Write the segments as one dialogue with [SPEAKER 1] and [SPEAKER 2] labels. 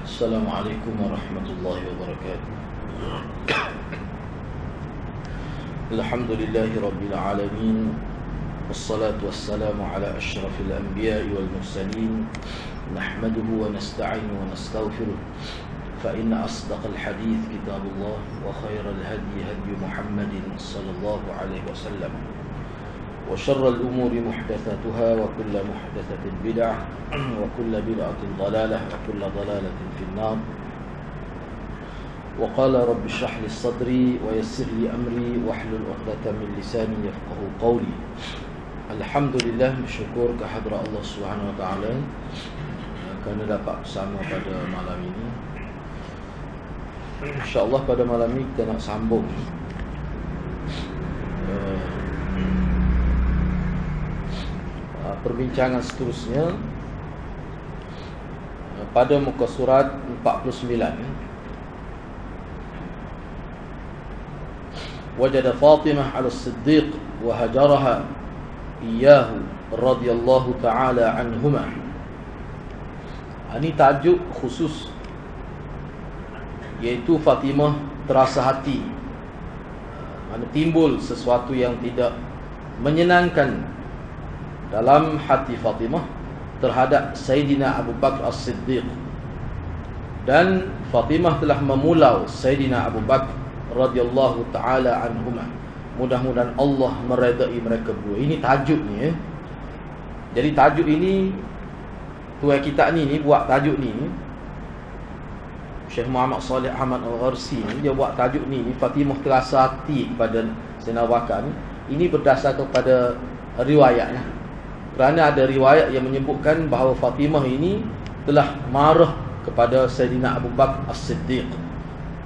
[SPEAKER 1] Assalamualaikum warahmatullahi wabarakatuh. Alhamdulillahi rabbil alamin. Wassalatu wassalamu ala asyrafil anbiya'i wal mursalin. Nahmaduhu wa nasta'inu wa nastaghfiruh. Fa inna asdaqal hadith kitabullah wa khairal hadi hadi Muhammadin sallallahu alaihi wasallam. Wa syarrul umuri muhdatsatuha wa kullu muhdatsatin bid'ah wa kullu bid'atin dhalalah wa kullu dhalalatin fin-nar. Wa qala rabbi shrah li sadri wa yassir li amri wahlul 'uqdatam min lisani yafqahu qawli. Alhamdulillah, bersyukur kehadrat Allah Subhanahu wa taala kerana dapat bersama pada malam ini. InsyaAllah pada malam ini kita nak sambung perbincangan seterusnya pada muka surat 49. Wajada Fatimah al-Siddiq wa hajaraha iyahu radhiyallahu ta'ala anhuma. Ini tajuk khusus, iaitu Fatimah terasa hati, mana timbul sesuatu yang tidak menyenangkan dalam hati Fatimah terhadap Sayyidina Abu Bakar As-Siddiq. Dan Fatimah telah memulau Sayyidina Abu Bakar radhiyallahu ta'ala anhuma. Mudah-mudahan Allah meredai mereka berdua. Ini tajuk ni. Jadi tajuk ini, tuan kita ni buat tajuk ni, Syekh Muhammad Saleh Ahmad Al-Gharsi ni, dia buat tajuk ni, Fatimah terasa hati kepada Sayyidina Abu Bakar ni. Ini berdasarkan kepada riwayat lah. Kerana ada riwayat yang menyebutkan bahawa Fatimah ini telah marah kepada Sayyidina Abu Bakar As-Siddiq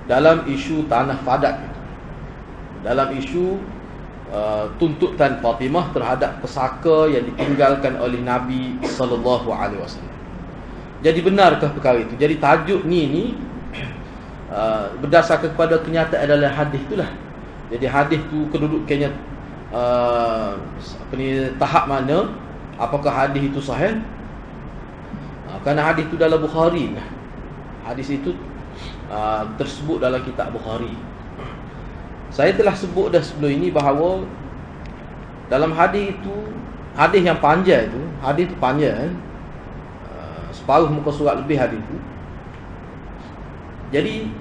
[SPEAKER 1] dalam isu tanah Fadak, dalam isu tuntutan Fatimah terhadap pesaka yang ditinggalkan oleh Nabi sallallahu alaihi wasallam. Jadi benarkah perkara itu? Jadi tajuk ni berdasarkan kepada kenyataan adalah hadis itulah. Jadi hadis tu kedudukannya tahap mana? Apakah hadis itu sahih? Kerana hadis itu dalam Bukhari. Hadis itu tersebut dalam kitab Bukhari. Saya telah sebut dah sebelum ini bahawa dalam hadis itu, hadis yang panjang itu, hadis itu panjang, separuh muka surat lebih hadis itu. Jadi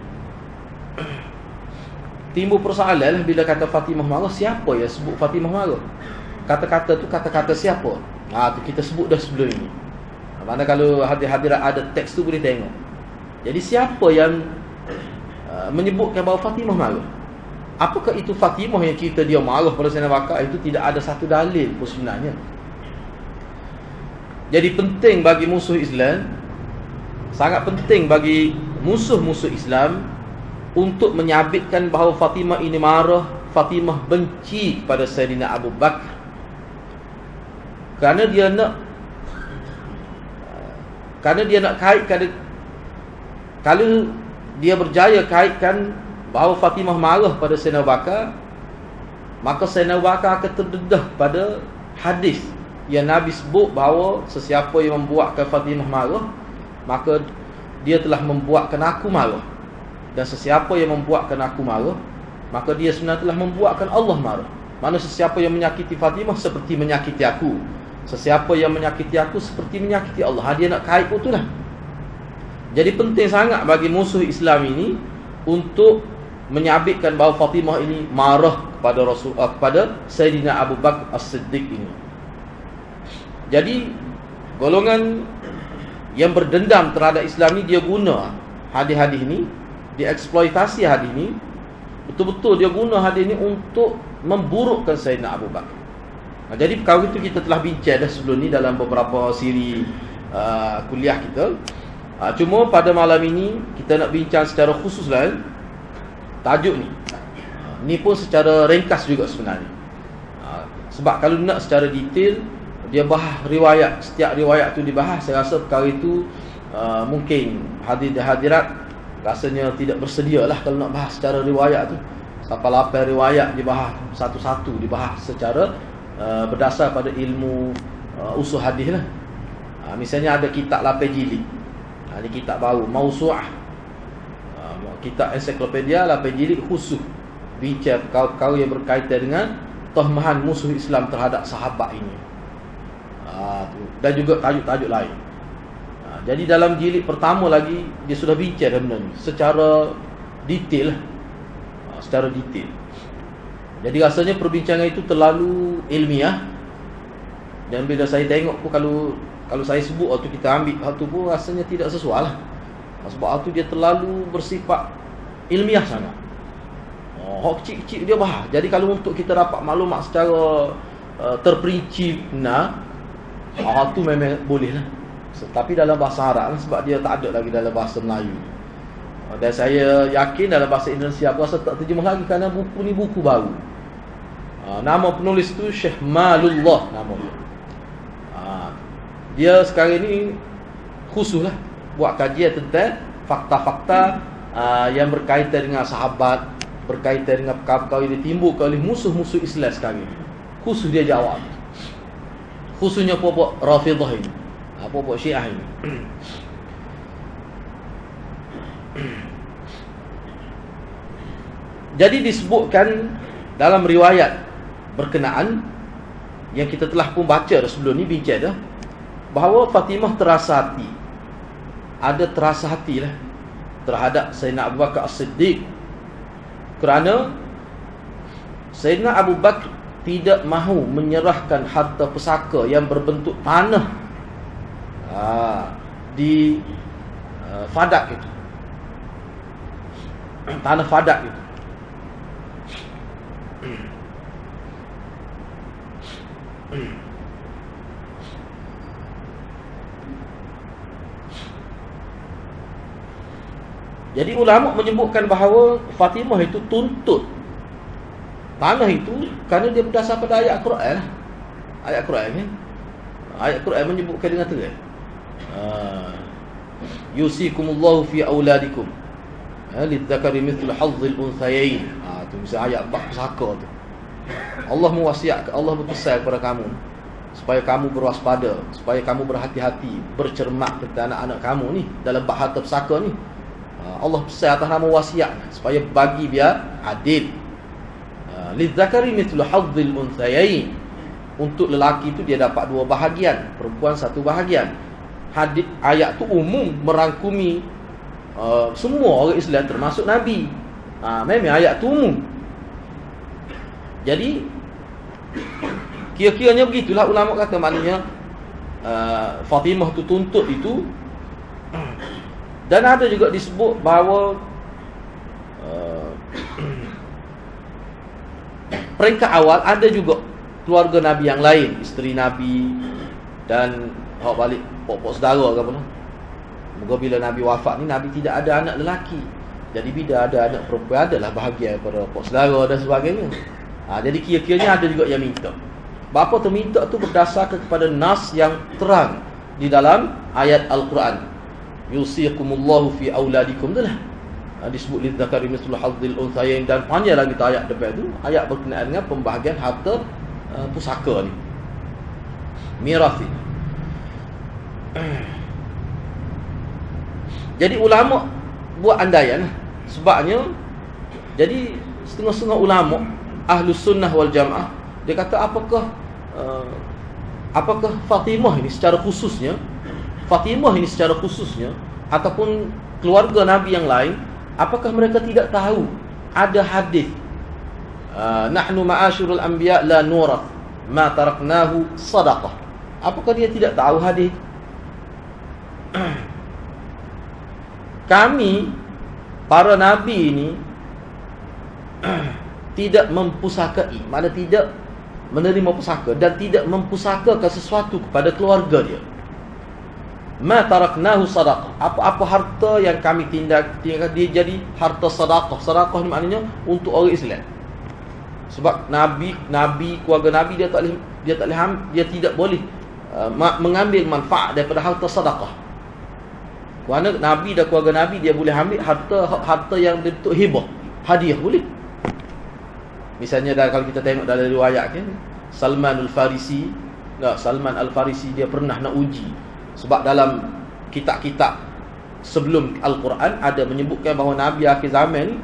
[SPEAKER 1] timbul persoalan bila kata Fatimah marah, siapa yang sebut Fatimah marah? Kata-kata tu kata-kata siapa? Tu kita sebut dah sebelum ini. Mana kalau hadirat ada teks tu boleh tengok. Jadi siapa yang menyebutkan bahawa Fatimah marah? Apakah itu Fatimah yang cerita dia marah pada Sayyidina Abu Bakar? Itu tidak ada satu dalil pun sebenarnya. Jadi penting bagi musuh Islam, sangat penting bagi musuh-musuh Islam untuk menyabitkan bahawa Fatimah ini marah, Fatimah benci kepada Sayyidina Abu Bakar. Kerana dia nak kaitkan, kalau dia berjaya kaitkan bahawa Fatimah marah pada Sayyidina Abu Bakar, maka Sayyidina Abu Bakar akan terdedah pada hadis yang Nabi sebut bahawa sesiapa yang membuatkan Fatimah marah, maka dia telah membuatkan aku marah. Dan sesiapa yang membuatkan aku marah, maka dia sebenarnya telah membuatkan Allah marah. Mana sesiapa yang menyakiti Fatimah seperti menyakiti aku, sesiapa yang menyakiti aku seperti menyakiti Allah. Dia nak kait pun itulah. Jadi penting sangat bagi musuh Islam ini untuk menyabitkan bahawa Fatimah ini marah kepada kepada Sayyidina Abu Bakar As-Siddiq ini. Jadi golongan yang berdendam terhadap Islam ni, dia guna hadis-hadis ni, dia eksploitasi hadis ni, betul-betul dia guna hadis ni untuk memburukkan Sayyidina Abu Bakar. Jadi perkara itu kita telah bincang dah sebelum ni dalam beberapa siri kuliah kita. Cuma pada malam ini kita nak bincang secara khusus lah tajuk ni. Ni pun secara ringkas juga sebenarnya. Sebab kalau nak secara detail, dia bahas riwayat, setiap riwayat tu dibahas. Saya rasa perkara itu mungkin hadirat rasanya tidak bersedia lah kalau nak bahas secara riwayat tu. Sampai 8 riwayat dibahas satu-satu, dibahas secara berdasar pada ilmu usul hadis lah. Misalnya ada kitab 8 jilid. Ini kitab baru, Mausu'ah. Kitab ensiklopedia 8 jilid khusus bincang perkara yang berkaitan dengan tohmahan musuh Islam terhadap sahabat ini. Dan juga tajuk-tajuk lain. Jadi dalam jilid pertama lagi dia sudah bincang benda ni secara detail. Secara detail. Jadi rasanya perbincangan itu terlalu ilmiah. Dan bila saya tengok pun kalau saya sebut waktu kita ambil hal tu pun rasanya tidak sesuai lah. Sebab hal tu dia terlalu bersifat ilmiah sangat. Hak kecil-kecil dia bahas. Jadi kalau untuk kita dapat maklumat secara terperinci hal tu memang boleh lah. Tapi dalam bahasa Arab sebab dia tak ada lagi dalam bahasa Melayu. Dan saya yakin dalam bahasa Indonesia aku rasa tak terjemah lagi kerana buku ni buku baru. Nama penulis tu Syekh Malullah nama dia. Dia sekarang ni khusus lah buat kajian tentang fakta-fakta yang berkaitan dengan sahabat, berkaitan dengan perkara-perkara yang ditimbulkan oleh musuh-musuh Islam sekarang ni. Khusus dia jawab. Khususnya puak-puak Rafidah ini, puak-puak Syiah ini. Jadi disebutkan dalam riwayat berkenaan yang kita telah pun baca sebelum ni bincang dah, bahawa Fatimah terasa hati. Ada terasa hatilah terhadap Sayyidina Abu Bakar As-Siddiq, kerana Sayyidina Abu Bakar tidak mahu menyerahkan harta pusaka yang berbentuk tanah di Fadak itu, tanah Fadak itu. Jadi ulama menyebutkan bahawa Fatimah itu tuntut tanah itu kerana dia berdasar pada ayat Quran. Ayat Quran kan? Ayat Quran menyebutkan dengan terang. Yusikumullahu fi auladikum lidzakari mithlu hazzil unthayain. Tu misalnya ayat bab pusaka tu. Allah mewasiatkan, Allah berpesan kepada kamu supaya kamu berwaspada, supaya kamu berhati-hati, bercermat tentang anak-anak kamu ni dalam bab harta pusaka ni. Allah pesan atas nama wasiat supaya bagi biar adil. Lidzakari mithlu hazzil unthayain. Untuk lelaki itu dia dapat 2 bahagian, perempuan 1 bahagian. Hadis ayat tu umum merangkumi semua orang Islam termasuk Nabi. Memang ayat tu umum. Jadi kira-kiranya begitulah ulama kata, maknanya Fatimah tu tuntut itu. Dan ada juga disebut bahawa peringkat awal ada juga keluarga Nabi yang lain, isteri Nabi dan hak balik pokok saudara ke apa. Moga bila Nabi wafat ni Nabi tidak ada anak lelaki. Jadi bila ada anak perempuan adalah bahagian daripada pokok saudara dan sebagainya. Jadi kira-kiranya ada juga yang minta. Bapa tu minta tu berdasarkan kepada nas yang terang di dalam ayat Al-Quran. Yusikumullahu fi auladikum tu lah. Disebut lidzakari mithlu hazzil unthayain, dan panjang lagi tu ayat depan tu, ayat berkenaan dengan pembahagian harta pusaka ni, miras ni. Jadi ulama buat andaian sebabnya. Jadi setengah-setengah ulama Ahlus Sunnah wal Jamaah dia kata apakah Fatimah ini secara khususnya, ataupun keluarga Nabi yang lain, apakah mereka tidak tahu ada hadis nahnu ma'asyurul anbiya la nurath ma taraknahu sadaqah? Apakah dia tidak tahu hadis? Kami para nabi ini tidak mempusakai, maknanya tidak menerima pusaka dan tidak mempusakakan sesuatu kepada keluarga dia. Ma taraknahu sadaqah. Apa-apa harta yang kami tinggalkan dia jadi harta sedekah. Sedekah ni maknanya untuk orang Islam. Sebab nabi keluarga nabi dia tidak boleh mengambil manfaat daripada harta sedekah. Kerana nabi dan keluarga nabi dia boleh ambil harta yang bentuk hibah, hadiah boleh. Misalnya kalau kita tengok dalam riwayat kan, Salman Al-Farisi dia pernah nak uji. Sebab dalam kitab-kitab sebelum Al-Quran ada menyebutkan bahawa Nabi akhir zaman,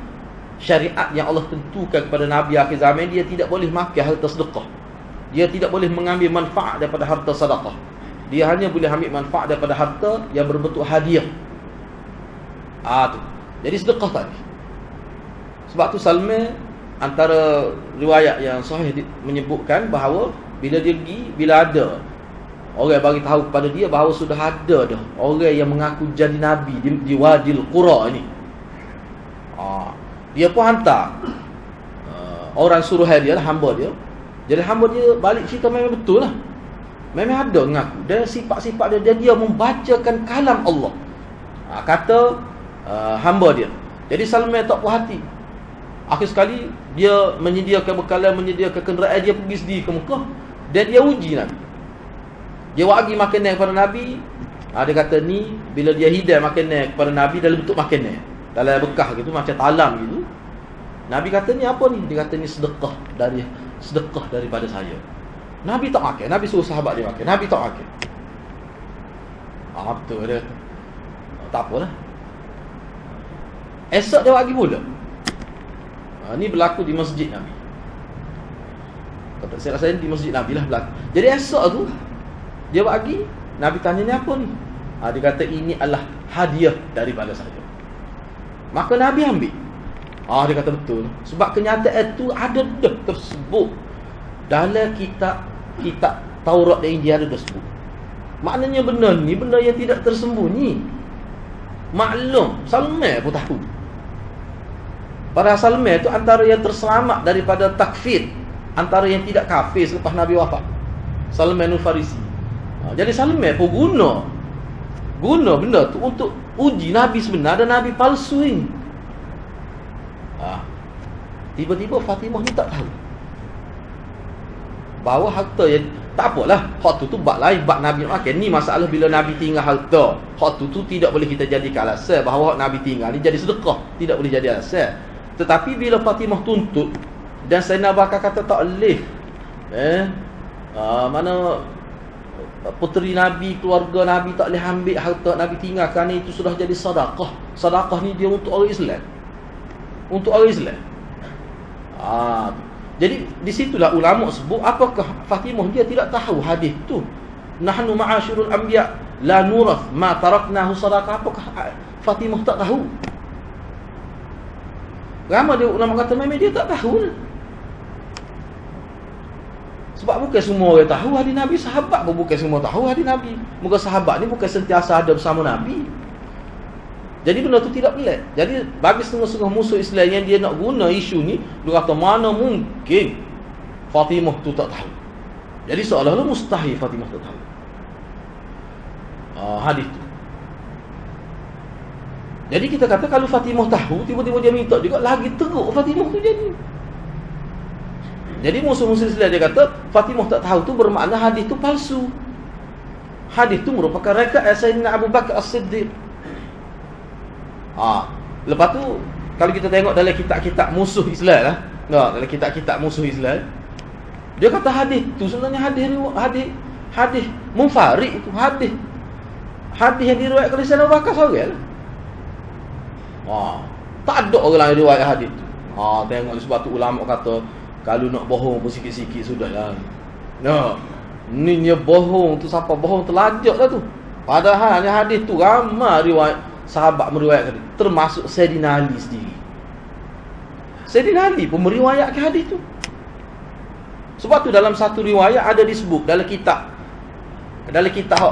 [SPEAKER 1] syariat yang Allah tentukan kepada Nabi akhir zaman, dia tidak boleh makan harta sedekah. Dia tidak boleh mengambil manfaat daripada harta sedekah. Dia hanya boleh ambil manfaat daripada harta yang berbentuk hadiah. Tu. Jadi sedekah tadi. Sebab tu Salman, antara riwayat yang sahih menyebutkan bahawa bila dia pergi, bila ada orang bagi tahu kepada dia bahawa sudah ada dah orang yang mengaku jadi Nabi di Wadil Qura ni. Dia pun hantar orang suruhan dia lah, hamba dia. Jadi hamba dia balik cerita memang betul lah. Memang ada mengaku. Dan sifat-sifat dia membacakan kalam Allah. Kata hamba dia. Jadi Salman tak puas hati. Akhir sekali dia menyediakan bekalan, menyediakan kenderaan, dia pergi sendiri ke Mekah dan dia uji Nabi. Dia bagi makanan kepada Nabi. Dia kata ni bila dia hidang makanan kepada Nabi dalam bentuk makanan, dalam bekah gitu, macam talam gitu. Nabi kata ni apa ni? Dia kata ni sedekah daripada saya. Nabi tak makan. Nabi suruh sahabat dia makan. Nabi tak makan. Betul dia. Tak apalah. Esok dia bagi pula. Ni berlaku di masjid Nabi. Saya rasa di masjid Nabi lah berlaku. Jadi esok tu dia bagi, Nabi tanya ni apa ni? Dia kata ini adalah hadiah daripada saya. Maka Nabi ambil. Dia kata betul. Sebab kenyataan itu ada dah tersebut dalam kitab Taurat dan Injil, ada tersebut. Maknanya benda ni benda yang tidak tersembunyi. Maklum, Salman pun tahu. Para Salman itu antara yang terselamat daripada takfir, antara yang tidak kafir selepas Nabi wafat. Salmanul Farisi. Jadi Salman pun guna benda tu untuk uji Nabi sebenar dan Nabi palsu ini. Tiba-tiba Fatimah ni tak tahu bahawa harta yang tak apalah, hak tu bab lain, bab Nabi makan. Ni masalah bila Nabi tinggal harta. Hak tu tidak boleh kita jadikan alasan bahawa hak Nabi tinggal ni jadi sedekah, tidak boleh jadi alasan. Tetapi bila Fatimah tuntut dan Sayyidina Abu Bakar kata tak boleh, mana puteri Nabi, keluarga Nabi tak boleh ambil harta Nabi tinggal kerana itu sudah jadi sedekah. Sedekah ni dia untuk orang Islam. Untuk orang Islam. Jadi di situlah ulama sebut apakah Fatimah dia tidak tahu hadis tu. Nahnu ma'asyirul anbiya la nurath ma taraknahu sadaqah. Apakah Fatimah tak tahu? Ramai dia ulama kata memang dia tak tahu lah. Sebab bukan semua orang tahu hadis Nabi. Sahabat pun bukan semua tahu hadis Nabi. Muka sahabat ni bukan sentiasa ada bersama Nabi. Jadi benda tu tidak pelik. Jadi bagi setengah-setengah musuh Islam yang dia nak guna isu ni, dia kata mana mungkin Fatimah tu tak tahu. Jadi seolah-olah mustahil Fatimah tak tahu hadis tu. Jadi kita kata kalau Fatimah tahu, tiba-tiba dia minta juga, lagi teruk Fatimah tu jadi. Jadi musuh-musuh Islam dia kata Fatimah tak tahu tu bermakna hadis tu palsu. Hadis tu merupakan rekaat Sayyidina Abu Bakar As-Siddiq. Lepas tu kalau kita tengok dalam kitab-kitab musuh Islam lah, dalam kitab-kitab musuh Islam, dia kata hadis tu sebenarnya hadis munfarid itu, hadis yang diriwayatkan oleh Sayyidina Abu Bakar seorang lah. Tak ada orang lain riwayat hadis tu. Tengok sebab tu ulama kata kalau nak bohong pun sikit-sikit sudahlah. Ni dia bohong tu, siapa bohong terlajak lah tu. Padahal ni hadis tu ramai riwayat sahabat meriwayatkan, termasuk Sayyidina Ali sendiri. Sayyidina Ali pun meriwayatkan hadis tu. Sebab tu dalam satu riwayat ada disebut dalam kitab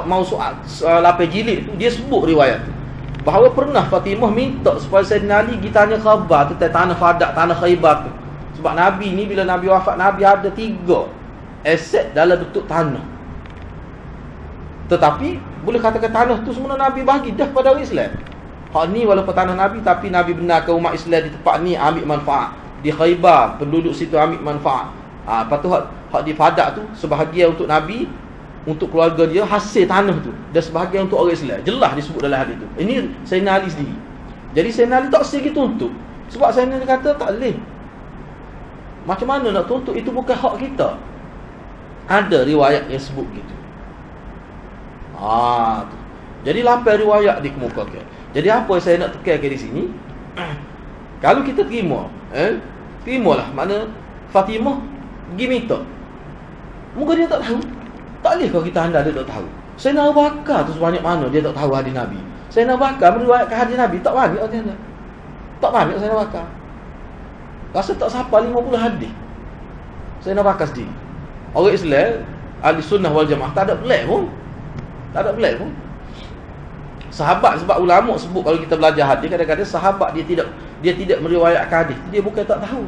[SPEAKER 1] Mausu'at 8 jilid tu, dia sebut riwayat tu bahawa pernah Fatimah minta supaya Sayyidina Ali pergi tanya khabar tentang tanah Fadak, tanah Khaybar tu. Sebab Nabi ni bila Nabi wafat, Nabi ada 3 aset dalam bentuk tanah. Tetapi boleh katakan tanah tu semua Nabi bagi dah pada orang Islam. Hak ni walaupun tanah Nabi, tapi Nabi benarkan umat Islam di tempat ni ambil manfaat. Di Khaybar penduduk situ ambil manfaat. Lepas tu hak di Fadak tu sebahagian untuk Nabi, untuk keluarga dia, hasil tanah tu, dan sebahagian untuk orang Islam. Jelas disebut dalam hadis tu. Ini Sayyidina Ali sendiri. Jadi Sayyidina Ali tak sedikit tuntut. Sebab Sayyidina Ali kata tak boleh. Macam mana nak tuntut, itu bukan hak kita. Ada riwayat yang sebut gitu. Tu. Jadi lampai riwayat dikemukakan. Jadi apa yang saya nak tekankan di sini? Kalau kita terimalah, makna Fatimah pergi minta. Mungkin dia tak tahu. Tak boleh kalau kita anda dia tak tahu. Sayyidina Abu Bakar tu sebanyak mana dia tak tahu hadis Nabi. Sayyidina Abu Bakar meriwayatkan hadis Nabi tak banyak anda. Tak banyak Sayyidina Abu Bakar. Rasa tak sampai 50 hadis. Sayyidina Abu Bakar sendiri. Orang Islam, ahli sunnah wal jamaah tak ada pelik pun. Tak ada pelik pun. Sahabat, sebab ulama sebut kalau kita belajar hadis, kadang-kadang sahabat dia tidak meriwayatkan hadis. Dia bukan tak tahu.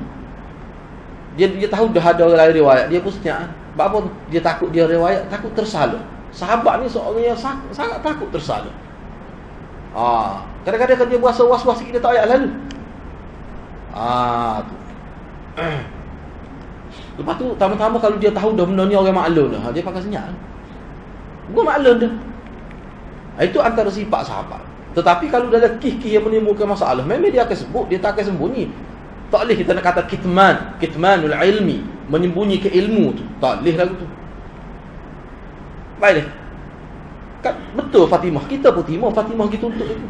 [SPEAKER 1] Dia tahu dah ada orang lain riwayat, dia pun senyap. Sebab apa? Dia takut dia riwayat, takut tersalah. Sahabat ni seorang yang sangat takut tersalah. Kadang-kadang kan dia berasa was-was sikit, dia tak ayat lalu. Tu. Lepas tu tama-tama kalau dia tahu dah benda ni orang maklum dah, dia pakai senyap. Bukan maklum dah. Itu antara sifat sahabat. Tetapi kalau dah ada kih-kih yang menimbulkan masalah, memang dia akan sebut, dia tak akan sembunyi. Tak boleh kita nak kata kitmanul ilmi, menyembunyikan ilmu tu. Tak boleh lagu tu. Baiklah. Kan betul Fatimah, kita pun terima Fatimah gitu untuk itu.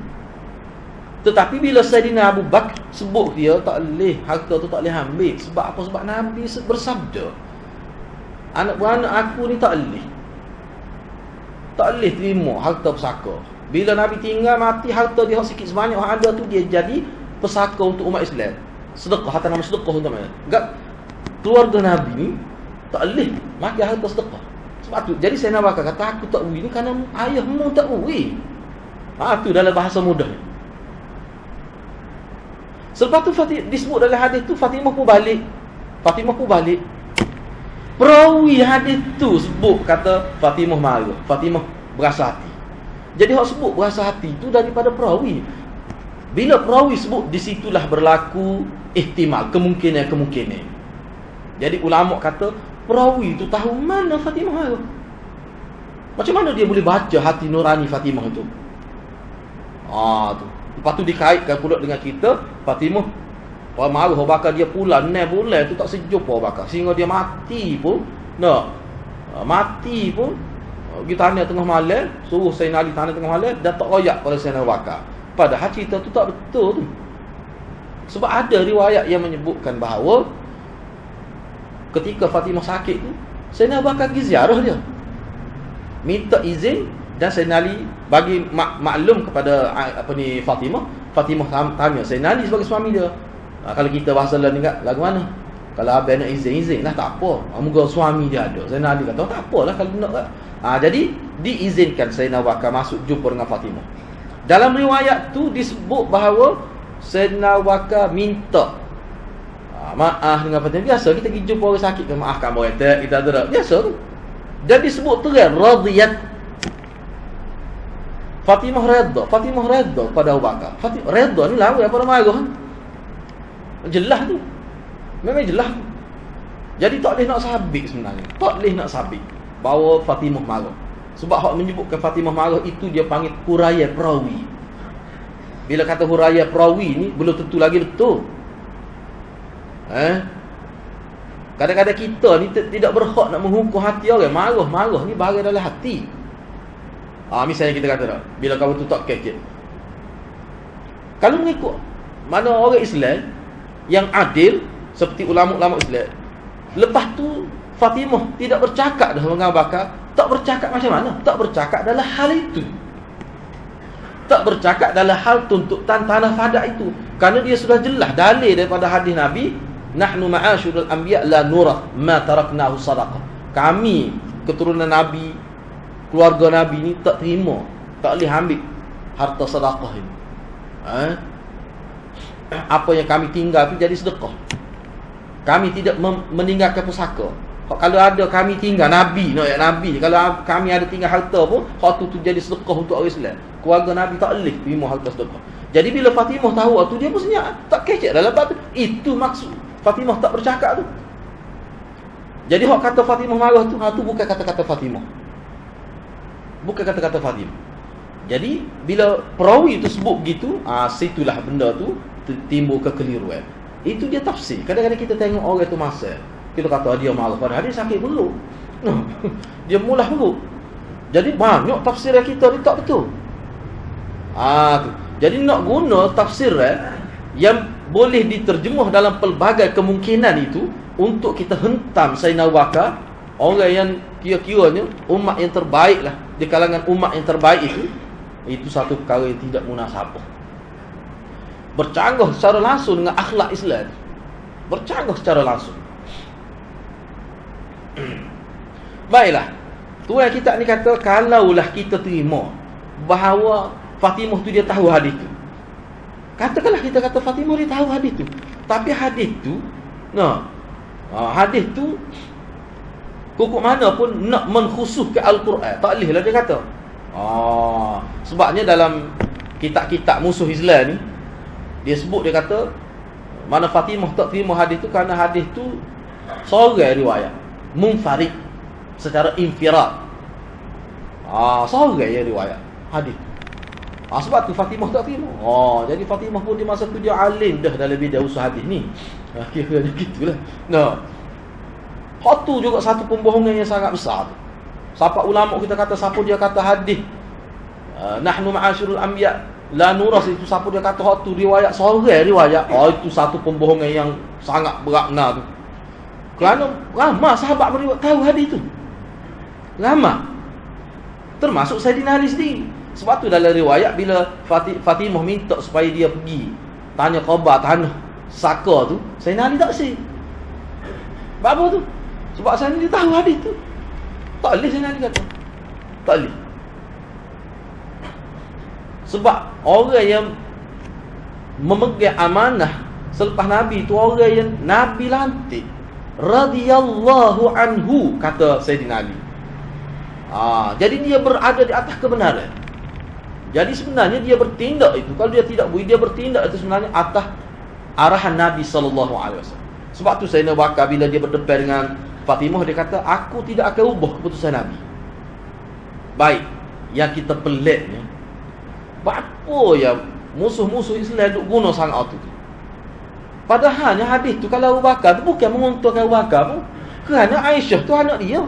[SPEAKER 1] Tetapi bila Sayyidina Abu Bakar sebut dia tak boleh, harta tu tak boleh ambil. Sebab apa? Sebab Nabi bersabda, anak beranak aku ni tak boleh. Tak boleh terima harta pesaka. Bila Nabi tinggal mati, harta dia sikit sebanyak yang ada tu dia jadi pesaka untuk umat Islam. Sedekah, harta nama sedekah untuk mana? Enggak, keluarga Nabi ni tak boleh makan harta sedekah. Sebab tu, jadi Sayyidina Abu Bakar kata aku tak ui ni kerana ayahmu tak ui. Tu dalam bahasa mudah. Selepas tu disebut dalam hadis tu Fatimah pun balik. Perawi hadis tu sebut kata Fatimah marah, Fatimah berasa hati. Jadi hak sebut berasa hati tu daripada perawi. Bila perawi sebut, disitulah berlaku ihtimal, kemungkinan. Jadi ulama kata perawi tu tahu mana Fatimah marah. Macam mana dia boleh baca hati nurani Fatimah itu? Tu. Lepas tu dikaitkan pula dengan kita Fatimah marah Abu Bakar, dia bulan tu tak sejuk Abu Bakar sehingga dia mati pun pergi tanya tengah malam, suruh Sayyidina Ali tanya tengah malam, dan tak royak pada Sayyidina Abu Bakar. Padahal cerita tu tak betul tu. Sebab ada riwayat yang menyebutkan bahawa ketika Fatimah sakit tu, Sayyidina Abu Bakar pergi ziarah dia, minta izin, dan Sayyidina Ali bagi maklum kepada Fatimah tanya Sayyidina Ali sebagai suami dia. Kalau kita bahasa lain ni lagu mana? Kalau abang nak izin lah, tak apa. Moga suami dia ada. Sayyidina Ali kata tak apalah kalau nak. Jadi diizinkan Sayyidina Abu Bakar masuk jumpa dengan Fatimah. Dalam riwayat tu disebut bahawa Sayyidina Abu Bakar minta maaf dengan Fatimah. Biasa kita pergi jumpa orang sakit, maafkan orang kita ada biasa tu. Dan disebut terang radiyat. Fatimah redha pada Abu Bakar. Fatimah redha ni lawan apa marah. Jelas tu. Memang jelas. Jadi tak boleh nak sabit sebenarnya. Tak boleh nak sabit bahawa Fatimah marah. Sebab hak menyebutkan Fatimah marah itu dia panggil huraya perawi. Bila kata huraya perawi ni belum tentu lagi betul. Kadang-kadang kita ni tidak berhak nak menghukum hati orang. Marah ni bahagian dalam hati. Misalnya kita kata tak, bila kamu tu tak kekek, kalau mengikut mana orang Islam yang adil seperti ulama-ulama Islam, lepas tu Fatimah tidak bercakap dah dengan Abu Bakar. Tak bercakap macam mana? Tak bercakap dalam hal itu. Tak bercakap dalam hal tuntutan tanah fadak itu. Kerana dia sudah jelas dalil daripada hadis Nabi, nahnu ma'asyurul anbiya la nurath ma taraknahu sadaqah. Kami keturunan Nabi, keluarga Nabi ni tak terima, tak boleh ambil harta sedekah ini. Apa yang kami tinggal tu jadi sedekah. Kami tidak meninggalkan pusaka. Kalau ada kami tinggal Nabi, kalau kami ada tinggal harta pun, hak tu jadi sedekah untuk orang Islam. Keluarga Nabi tak boleh terima harta sedekah. Jadi bila Fatimah tahu tu, dia pun senyap, tak kecek dalam batu. Itu maksud Fatimah tak bercakap tu. Jadi hak kata Fatimah marah tu, tu bukan kata-kata Fatimah. Bukan kata-kata Fatimah. Jadi bila perawi itu sebut begitu, situlah benda tu timbul kekeliruan. Itu dia tafsir. Kadang-kadang kita tengok orang tu masa, kita kata dia marah padahal dia sakit perut. Dia mulah perut. Jadi banyak tafsiran kita ni tak betul. Tu. Jadi nak guna tafsir yang boleh diterjemuh dalam pelbagai kemungkinan itu untuk kita hentam Sayyidina Abu Bakar, orang yang kira-kiranya umat yang terbaik lah, di kalangan umat yang terbaik itu satu perkara yang tidak munasabah. Bercanggah secara langsung dengan akhlak Islam. Bercanggah secara langsung. Baiklah, tuan kita ni kata, kalaulah kita terima bahawa Fatimah tu dia tahu hadis tu, katakanlah kita kata Fatimah dia tahu hadis tu, tapi hadis tu hadis tu pokok mana pun nak menkhususkan Al-Quran, tak boleh lah dia kata. Sebabnya dalam kitab-kitab musuh Islam ni, dia sebut, dia kata mana Fatimah tak terima hadis tu kerana hadis tu seorang riwayat munfarid, secara infirad. Seorang yang riwayat hadis. Sebab tu Fatimah tak terima. Jadi Fatimah pun di masa tu dia alim dah dalam bidang usul hadis ni. Kira-kira gitulah. Hak tu juga satu pembohongan yang sangat besar tu. Siapa ulama kita kata, siapa dia kata hadis nahnu ma'asyirul anbiya la nuras, itu siapa dia kata hak tu riwayat seorang riwayat, itu satu pembohongan yang sangat berat tu. Kerana ramai sahabat meriwayat tahu hadis tu. Ramai. Termasuk Sayyidina Ali sendiri. Sebab tu dalam riwayat bila Fatimah minta supaya dia pergi tanya khabar tanah Saka tu, Sayyidina Ali tak sih. Sebab apa tu? Sebab Sayyidina Ali tahu hadis tu. Tak boleh Sayyidina Ali kata. Tak boleh. Sebab orang yang memegang amanah selepas Nabi tu orang yang Nabi lantik radhiyallahu anhu, kata Sayyidina Ali. Jadi dia berada di atas kebenaran. Jadi sebenarnya dia bertindak itu, kalau dia tidak boleh, dia bertindak itu sebenarnya atas arahan Nabi SAW. Sebab tu Sayyidina Abu Bakar bila dia berdepan dengan Fatimah, dia kata, aku tidak akan ubah keputusan Nabi. Baik, yang kita peliknya, apa yang musuh-musuh Islam duk guna sangat tu. Padahalnya hadis tu kalau Abu Bakar tu bukan menguntungkan Abu Bakar pun, kerana Aisyah tu anak dia.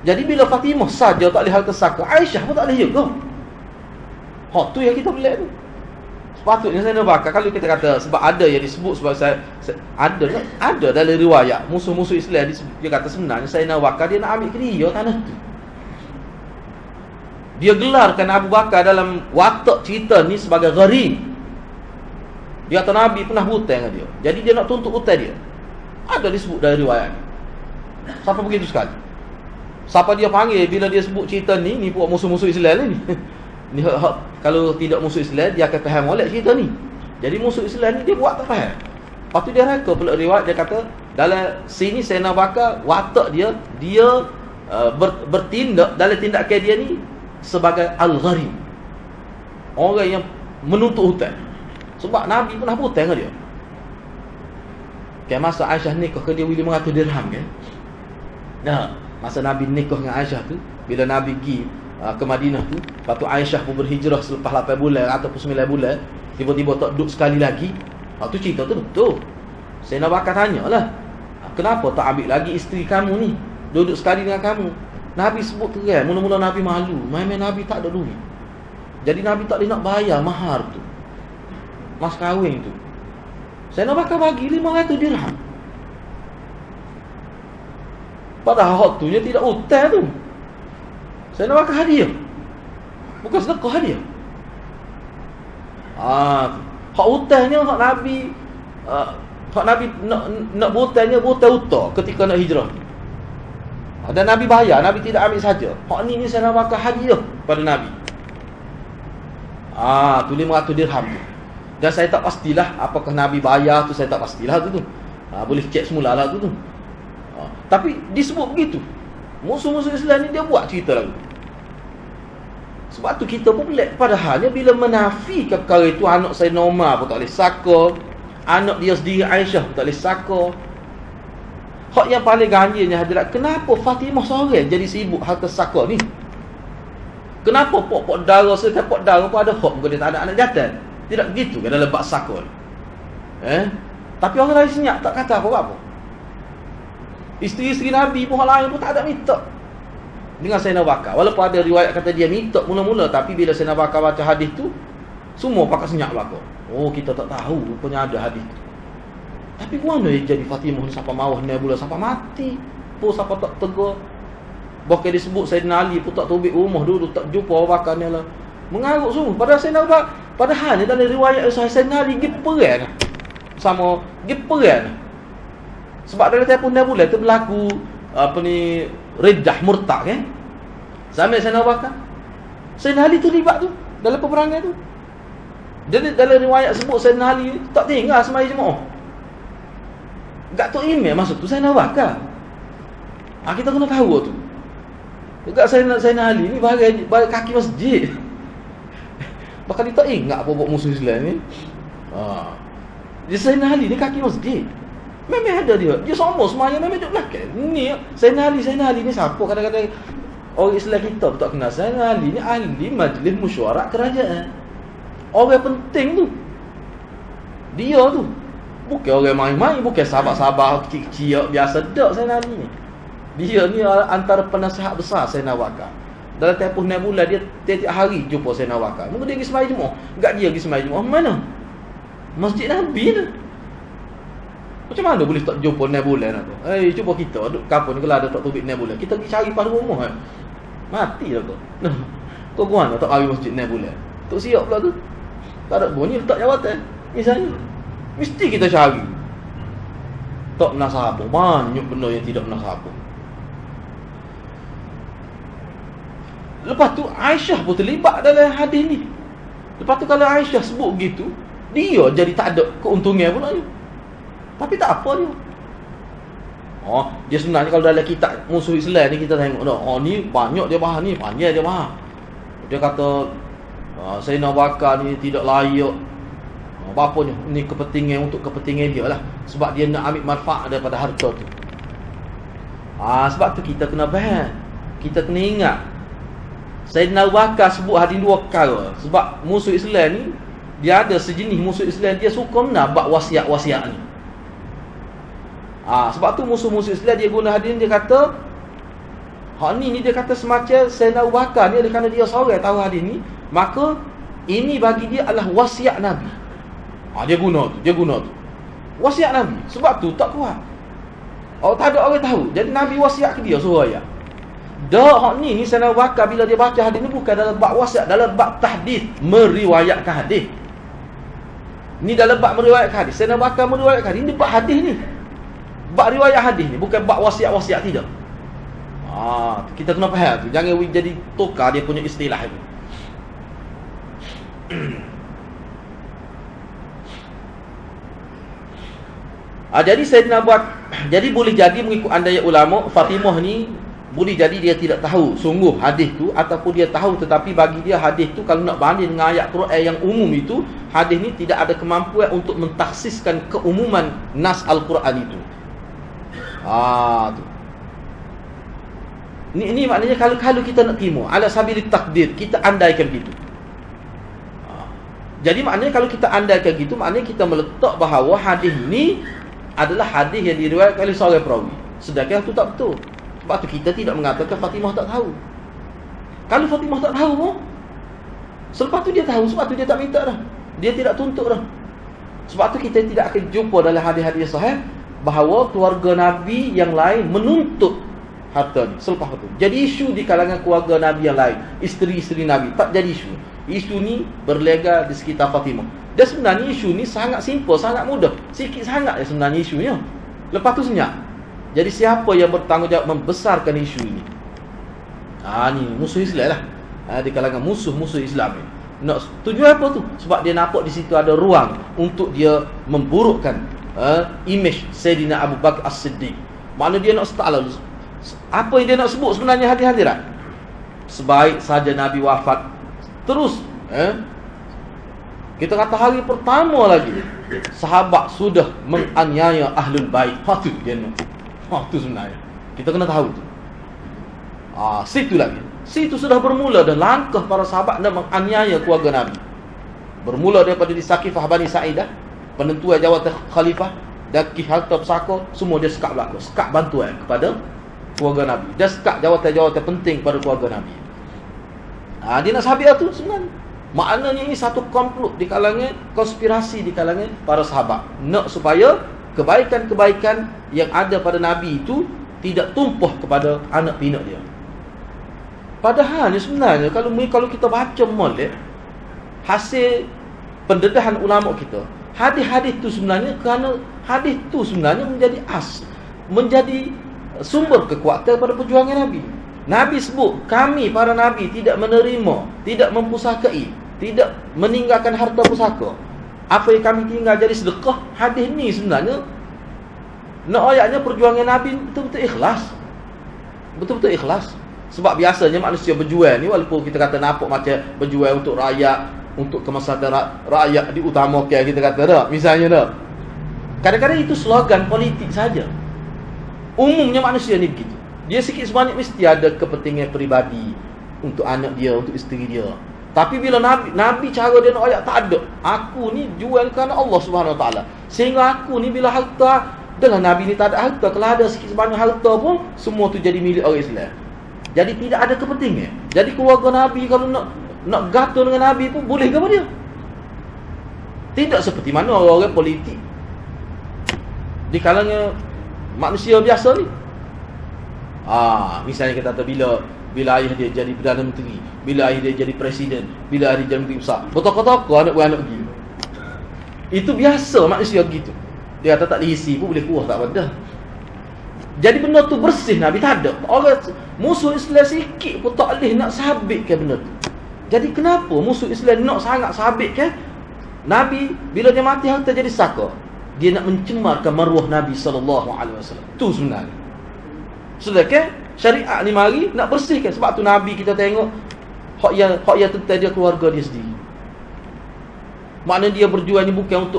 [SPEAKER 1] Jadi bila Fatimah saja tak boleh hal tersaka, Aisyah pun tak boleh juga. Hak tu yang kita pelik tu. Sepatutnya Sayyidina Abu Bakar, kalau kita kata sebab ada yang disebut, sebab ada dalam riwayat musuh-musuh Islam dia kata sebenarnya Sayyidina Abu Bakar dia nak ambil dia tanah tu. Dia gelarkan Abu Bakar dalam watak cerita ni sebagai gharib. Dia kata Nabi pernah hutang dengan dia, jadi dia nak tuntut hutang dia. Ada disebut dalam riwayat ni. Siapa begitu sekali? Siapa dia panggil bila dia sebut cerita ni buat musuh-musuh Islam ni. Ni kalau tidak musuh Islam dia akan faham molek cerita ni. Jadi musuh Islam ni dia buat tak faham. Lepas tu dia reka pula riwayat, dia kata dalam sini Sayyidina Abu Bakar watak dia bertindak dalam tindakan dia ni sebagai al-gharib, orang yang menuntut hutang. Sebab Nabi pernah hutang dengan dia. Kan masa Aisyah nikah ke dia 500 dirham kan. Masa Nabi nikah dengan Aisyah tu, bila Nabi pergi ke Madinah tu, lepas tu Aisyah pun berhijrah selepas 8 bulan ataupun 9 bulan, tiba-tiba tak duduk sekali lagi. Lepas tu cerita tu betul. Sayyidina Abu Bakar tanyalah, kenapa tak ambil lagi isteri kamu ni, duduk sekali dengan kamu? Nabi sebut terang, mula-mula Nabi malu, main-main Nabi tak ada duit. Jadi Nabi tak boleh nak bayar mahar tu, mas kahwin tu. Sayyidina Abu Bakar bagi 500 dirham. Padahal hak tu dia tidak hutang tu. Sayyidina Abu Bakar hadiah, bukan sedekah, hadiah. Hak hutangnya hak Nabi, nak berhutangnya berhutang ketika nak hijrah. Dan Nabi bayar, Nabi tidak ambil saja. Hak ni Sayyidina Abu Bakar hadiah pada Nabi. Tu 500 dirham tu. Dan saya tak pastilah apakah Nabi bayar tu, saya tak pastilah tu. Boleh cek semula lah tu. Tapi disebut begitu. Musuh-musuh Islam ni dia buat cerita lagu. Sebab tu kita pun pelik. Padahalnya bila menafikan perkara itu, anak Sayyidina Umar pun tak boleh saka, anak dia sendiri Aisyah pun tak boleh saka. Hak yang paling ganjilnya hadirat, kenapa Fatimah seorang jadi sibuk harta saka ni? Kenapa pok-pok darah, setiap pok darah pun ada hak, dia tak ada anak jantan? Tidak begitu kan dalam bab saka ni. Tapi orang lain senyap, tak kata apa-apa. Isteri-isteri Nabi pun, hal lain pun tak ada minta dengan Sayyidina Abu Bakar. Walaupun ada riwayat kata dia minta mula-mula, tapi bila Sayyidina Abu Bakar baca hadis tu, Semua pakat senyap belaka. Oh, kita tak tahu rupanya ada hadis tu. Tapi mana yang jadi Fatimah ni sampai mawah Nebula sampai mati. Pun sampai tak tegur. Bahkan disebut Sayyidina Ali pun tak tubik rumah dulu, tak jumpa Abu Bakar ni lah. Mengarut semua. Padahal ni dalam riwayat Sayyidina Ali pergi perang sama pergi perang. Sebab dalam tempoh Nebula tu berlaku Riddah murtad kan. Sampai Sayyidina Abu Bakar, Sayyidina Ali terlibat tu dalam peperangan tu. Jadi dalam riwayat sebut Sayyidina Ali tak tinggal semai jemaah. Gak tu email masuk tu Sayyidina Abu Bakar. Kita kena tahu tu. Dekat Sayyidina Ali ni bagai kaki masjid. Bahkan dia tak ingat apa buat musuh Islam ni. Dia Sayyidina Ali ni kaki masjid. Memang ada dia. Dia sama semuanya memang duduk belakang. Ni Sayyidina Ali ni siapa? Kadang-kadang orang Islam kita tak kenal Sayyidina Ali ni ahli majlis mesyuarat kerajaan. Orang penting tu. Dia tu. Bukan orang main-main, bukan sahabat-sahabat kecil-kecil biasa dak Sayyidina Ali ni. Dia ni antara penasihat besar Sayyidina Abu Bakar. Dalam tempoh Nebula dia tiap hari jumpa Sayyidina Abu Bakar. Mungkin dia pergi sembahyang Jumaat. Enggak dia pergi sembahyang Jumaat mana? Masjid Nabi tu. Macam mana boleh tak jumpa Nebula nak tu? Cuba kita duduk kampung kalau ada tak tubik Nebula. Kita pergi cari pada rumah kan. Mati lah tu. Kau mana tak hari Masjid Nebula? Tak siap pula tu. Tak ada bunyi letak jawatan. Misalnya mesti kita cari. Tak pernah sahabat. Banyak benda yang tidak pernah sahabat. Lepas tu Aisyah pun terlibat dalam hadis ni. Lepas tu kalau Aisyah sebut gitu, dia jadi tak ada keuntungan pula ni. Tapi tak apa dia. Dia sebenarnya kalau dalam kitab musuh Islam ni kita tengok dah. Ni banyak dia bahas ni, panjang dia bahas. Dia kata Sayyidina Abu Bakar ni tidak layak. Apa ni kepentingan untuk kepentingan dia lah. Sebab dia nak ambil manfaat daripada harta tu. Sebab tu kita kena faham. Kita kena ingat Sayyidina Abu Bakar sebut hadis dua perkara. Sebab musuh Islam ni dia ada sejenis musuh Islam, dia suka nak buat wasiat-wasiat ni. Sebab tu musuh-musuh Islam dia guna hadis dia kata ni dia kata semacam Sayyidina Abu Bakar ni kerana dia seorang tahu hadis ni, maka ini bagi dia adalah wasiat Nabi. Dia guna tu. Wasiat Nabi. Sebab tu tak kuat. Tak ada orang tahu. Jadi Nabi wasiat ke dia suruh ayat. Ni Sayyidina Abu Bakar bila dia baca hadis ni bukan dalam bab wasiat, dalam bab tahdits, meriwayatkan hadis. Ni dalam bab meriwayatkan hadis. Sayyidina Abu Bakar meriwayatkan hadis ni bab hadis ni. Bab riwayat hadis ni bukan bab wasiat-wasiat tidak. Kita kena faham tu. Jangan jadi tukar dia punya istilah itu. Jadi Sayyidina Abu Bakar, jadi boleh jadi mengikut andaian ulama Fatimah ni boleh jadi dia tidak tahu sungguh hadis tu, ataupun dia tahu tetapi bagi dia hadis tu kalau nak banding dengan ayat Quran yang umum itu, hadis ni tidak ada kemampuan untuk mentaksiskan keumuman nas Al-Quran itu. Tu. Ini maknanya kalau kita nak terima ala sabilit takdir, kita andaikan begitu. Jadi maknanya kalau kita andaikan gitu, maknanya kita meletak bahawa hadis ni adalah hadis yang diriwayatkan oleh seorang perawi. Sedangkan itu tak betul. Sebab tu kita tidak mengatakan Fatimah tak tahu. Kalau Fatimah tak tahu pun, selepas tu dia tahu, sebab tu dia tak minta dah. Dia tidak tuntut dah. Sebab tu kita tidak akan jumpa dalam hadis-hadis sahih bahawa keluarga Nabi yang lain menuntut harta ni selepas tu. Jadi isu di kalangan keluarga Nabi yang lain, isteri-isteri Nabi, tak jadi isu. Isu ni berlega di sekitar Fatimah. Dan sebenarnya isu ni sangat simple, sangat mudah. Sikit sangat ya sebenarnya isunya. Lepas tu senyap. Jadi siapa yang bertanggungjawab membesarkan isu ini? Ni musuh Islam lah. Di kalangan musuh-musuh Islam ni. Nak tujuan apa tu? Sebab dia nampak di situ ada ruang untuk dia memburukkan image Sayyidina Abu Bakar As-Siddiq. Mana dia nak start lalu. Apa yang dia nak sebut sebenarnya hadirat? Sebaik saja Nabi wafat, terus kita kata hari pertama lagi sahabat sudah menganiaya Ahlul Bait. Tu dia nak. Tu sebenarnya kita kena tahu tu. Situ lagi. Situ sudah bermula dan langkah para sahabat nak menganiaya keluarga Nabi. Bermula daripada di Saqifah Bani Sa'idah, penentuan jawatan khalifah dan harta pesaka, semua dia sekat belakang, sekat bantuan kepada keluarga Nabi. Dia sekat jawatan-jawatan penting pada keluarga Nabi. Dia nak sabit tu sebenarnya. Maknanya ini satu komplot di kalangan, konspirasi di kalangan para sahabat, nak supaya kebaikan-kebaikan yang ada pada Nabi itu tidak tumpah kepada anak pinak dia. Padahal sebenarnya kalau kita baca molek hasil pendedahan ulama kita, hadis-hadis itu sebenarnya, kerana hadis itu sebenarnya menjadi sumber kekuatan pada perjuangan Nabi. Nabi sebut, kami para Nabi tidak menerima, tidak mempusakai, tidak meninggalkan harta pusaka. Apa yang kami tinggal jadi sedekah. Hadis ni sebenarnya nak ayatnya perjuangan Nabi betul-betul ikhlas. Betul-betul ikhlas. Sebab biasanya manusia berjual ni, walaupun kita kata nampak macam berjual untuk rakyat, untuk kemaslahatan rakyat diutamakan, kita kata tak, misalnya tak. Kadang-kadang itu slogan politik saja. Umumnya manusia ni begitu. Dia sikit sebanyak mesti ada kepentingan peribadi untuk anak dia, untuk isteri dia. Tapi bila Nabi cara dia nak ayat tak ada. Aku ni jual kerana Allah Subhanahu Wa Taala. Sehingga aku ni bila harta, dengan Nabi ni tak ada harta. Kalau ada sikit sebanyak harta pun, semua tu jadi milik orang Islam. Jadi tidak ada kepentingan. Jadi keluarga Nabi kalau nak gatul dengan Nabi pun boleh ke apa dia? Tidak seperti mana orang-orang politik di kalangan manusia biasa ni. Misalnya kita kata bila ayah dia jadi Perdana Menteri, bila ayah dia jadi Presiden, bila ayah dia jadi Menteri Besar, bertokoh-tokoh anak-anak pergi. Itu biasa manusia gitu. Dia kata tak diisi pun boleh kuah tak ada. Jadi benda tu bersih Nabi tak ada. Orang musuh Islam sikit pun tak boleh nak sabitkan benda tu. Jadi kenapa musuh Islam nak sangat sabitkan Nabi bila dia mati harta jadi saka? Dia nak mencemarkan maruah Nabi SAW. Tu sebenarnya. Sedangkan syariat ni mari nak bersihkan. Sebab tu Nabi kita tengok hak yang tentang dia keluarga dia sendiri. Maknanya dia berjuang ni bukan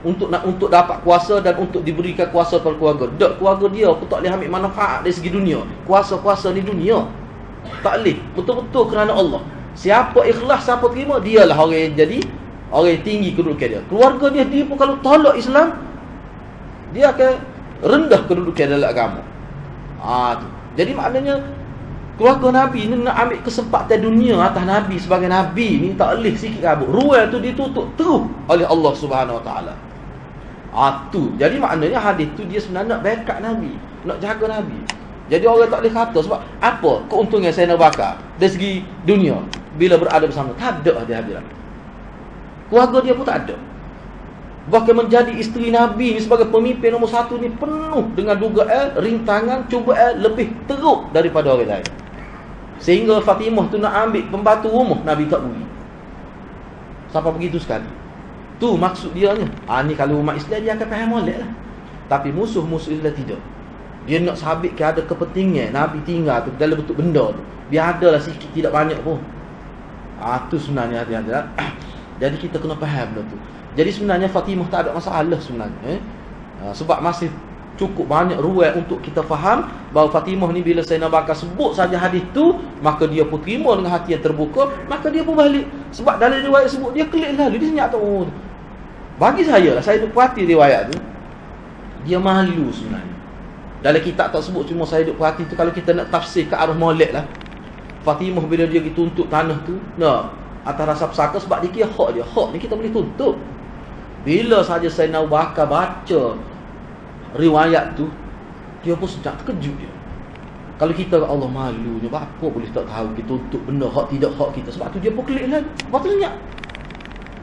[SPEAKER 1] untuk dapat kuasa dan untuk diberikan kuasa kepada keluarga. Tak, keluarga dia pun tak boleh ambil manfaat dari segi dunia. Kuasa-kuasa ni dunia. Tak boleh. Betul-betul kerana Allah. Siapa ikhlas, siapa terima, dialah orang yang jadi orang yang tinggi kedudukan dia. Keluarga dia pun kalau tolak Islam, dia akan rendah kedudukan dalam agama. Tu. Jadi maknanya keluarga Nabi ni nak ambil kesempatan dunia atas Nabi sebagai Nabi ni tak boleh sikit kabut. Ruang tu ditutup terus oleh Allah Subhanahu Wa Taala. Tu. Jadi maknanya hadis tu dia sebenarnya nak backup Nabi, nak jaga Nabi. Jadi orang tak boleh kata sebab apa keuntungan Sayyidina Abu Bakar dari segi dunia bila berada bersama. Tak ada hadis-hadis. Keluarga dia pun tak ada. Bahkan menjadi isteri Nabi ni sebagai pemimpin nombor satu ni penuh dengan dugaan, rintangan, cubaan lebih teruk daripada orang lain. Sehingga Fatimah tu nak ambil pembantu rumah, Nabi tak beri. Sampai begitu sekali. Tu maksud dia ni. Ni kalau umat Islam dia akan faham molek lah. Tapi musuh-musuh Islam tidak. Dia nak sabitkan ada kepentingan Nabi tinggal tu dalam bentuk benda tu. Biar adalah sikit tidak banyak pun. Tu sebenarnya hati-hati. Jadi kita kena faham benda tu. Jadi sebenarnya Fatimah tak ada masalah sebenarnya. Sebab masih cukup banyak ruang untuk kita faham bahawa Fatimah ni bila Sayyidina Abu Bakar sebut saja hadis tu, maka dia pun terima dengan hati yang terbuka, maka dia pun balik. Sebab dalam riwayat sebut dia klik lalu, dia senyap tu. Bagi saya lah, saya duk perhati riwayat tu, dia malu sebenarnya. Dalam kitab tak sebut, cuma saya duk perhati tu. Kalau kita nak tafsir ke arah molek lah, Fatimah bila dia pergi tuntut tanah tu, atas rasa pesaka sebab dia kira hak dia. Hak ni kita boleh tuntut. Bila saja Sayyidina Abu Bakar baca riwayat tu, dia pun sedang terkejut dia. Kalau kita Allah malunya, apa boleh tak tahu kita tuntut benda hak tidak hak kita. Sebab tu dia pun klik lah. Lepas tu senyap.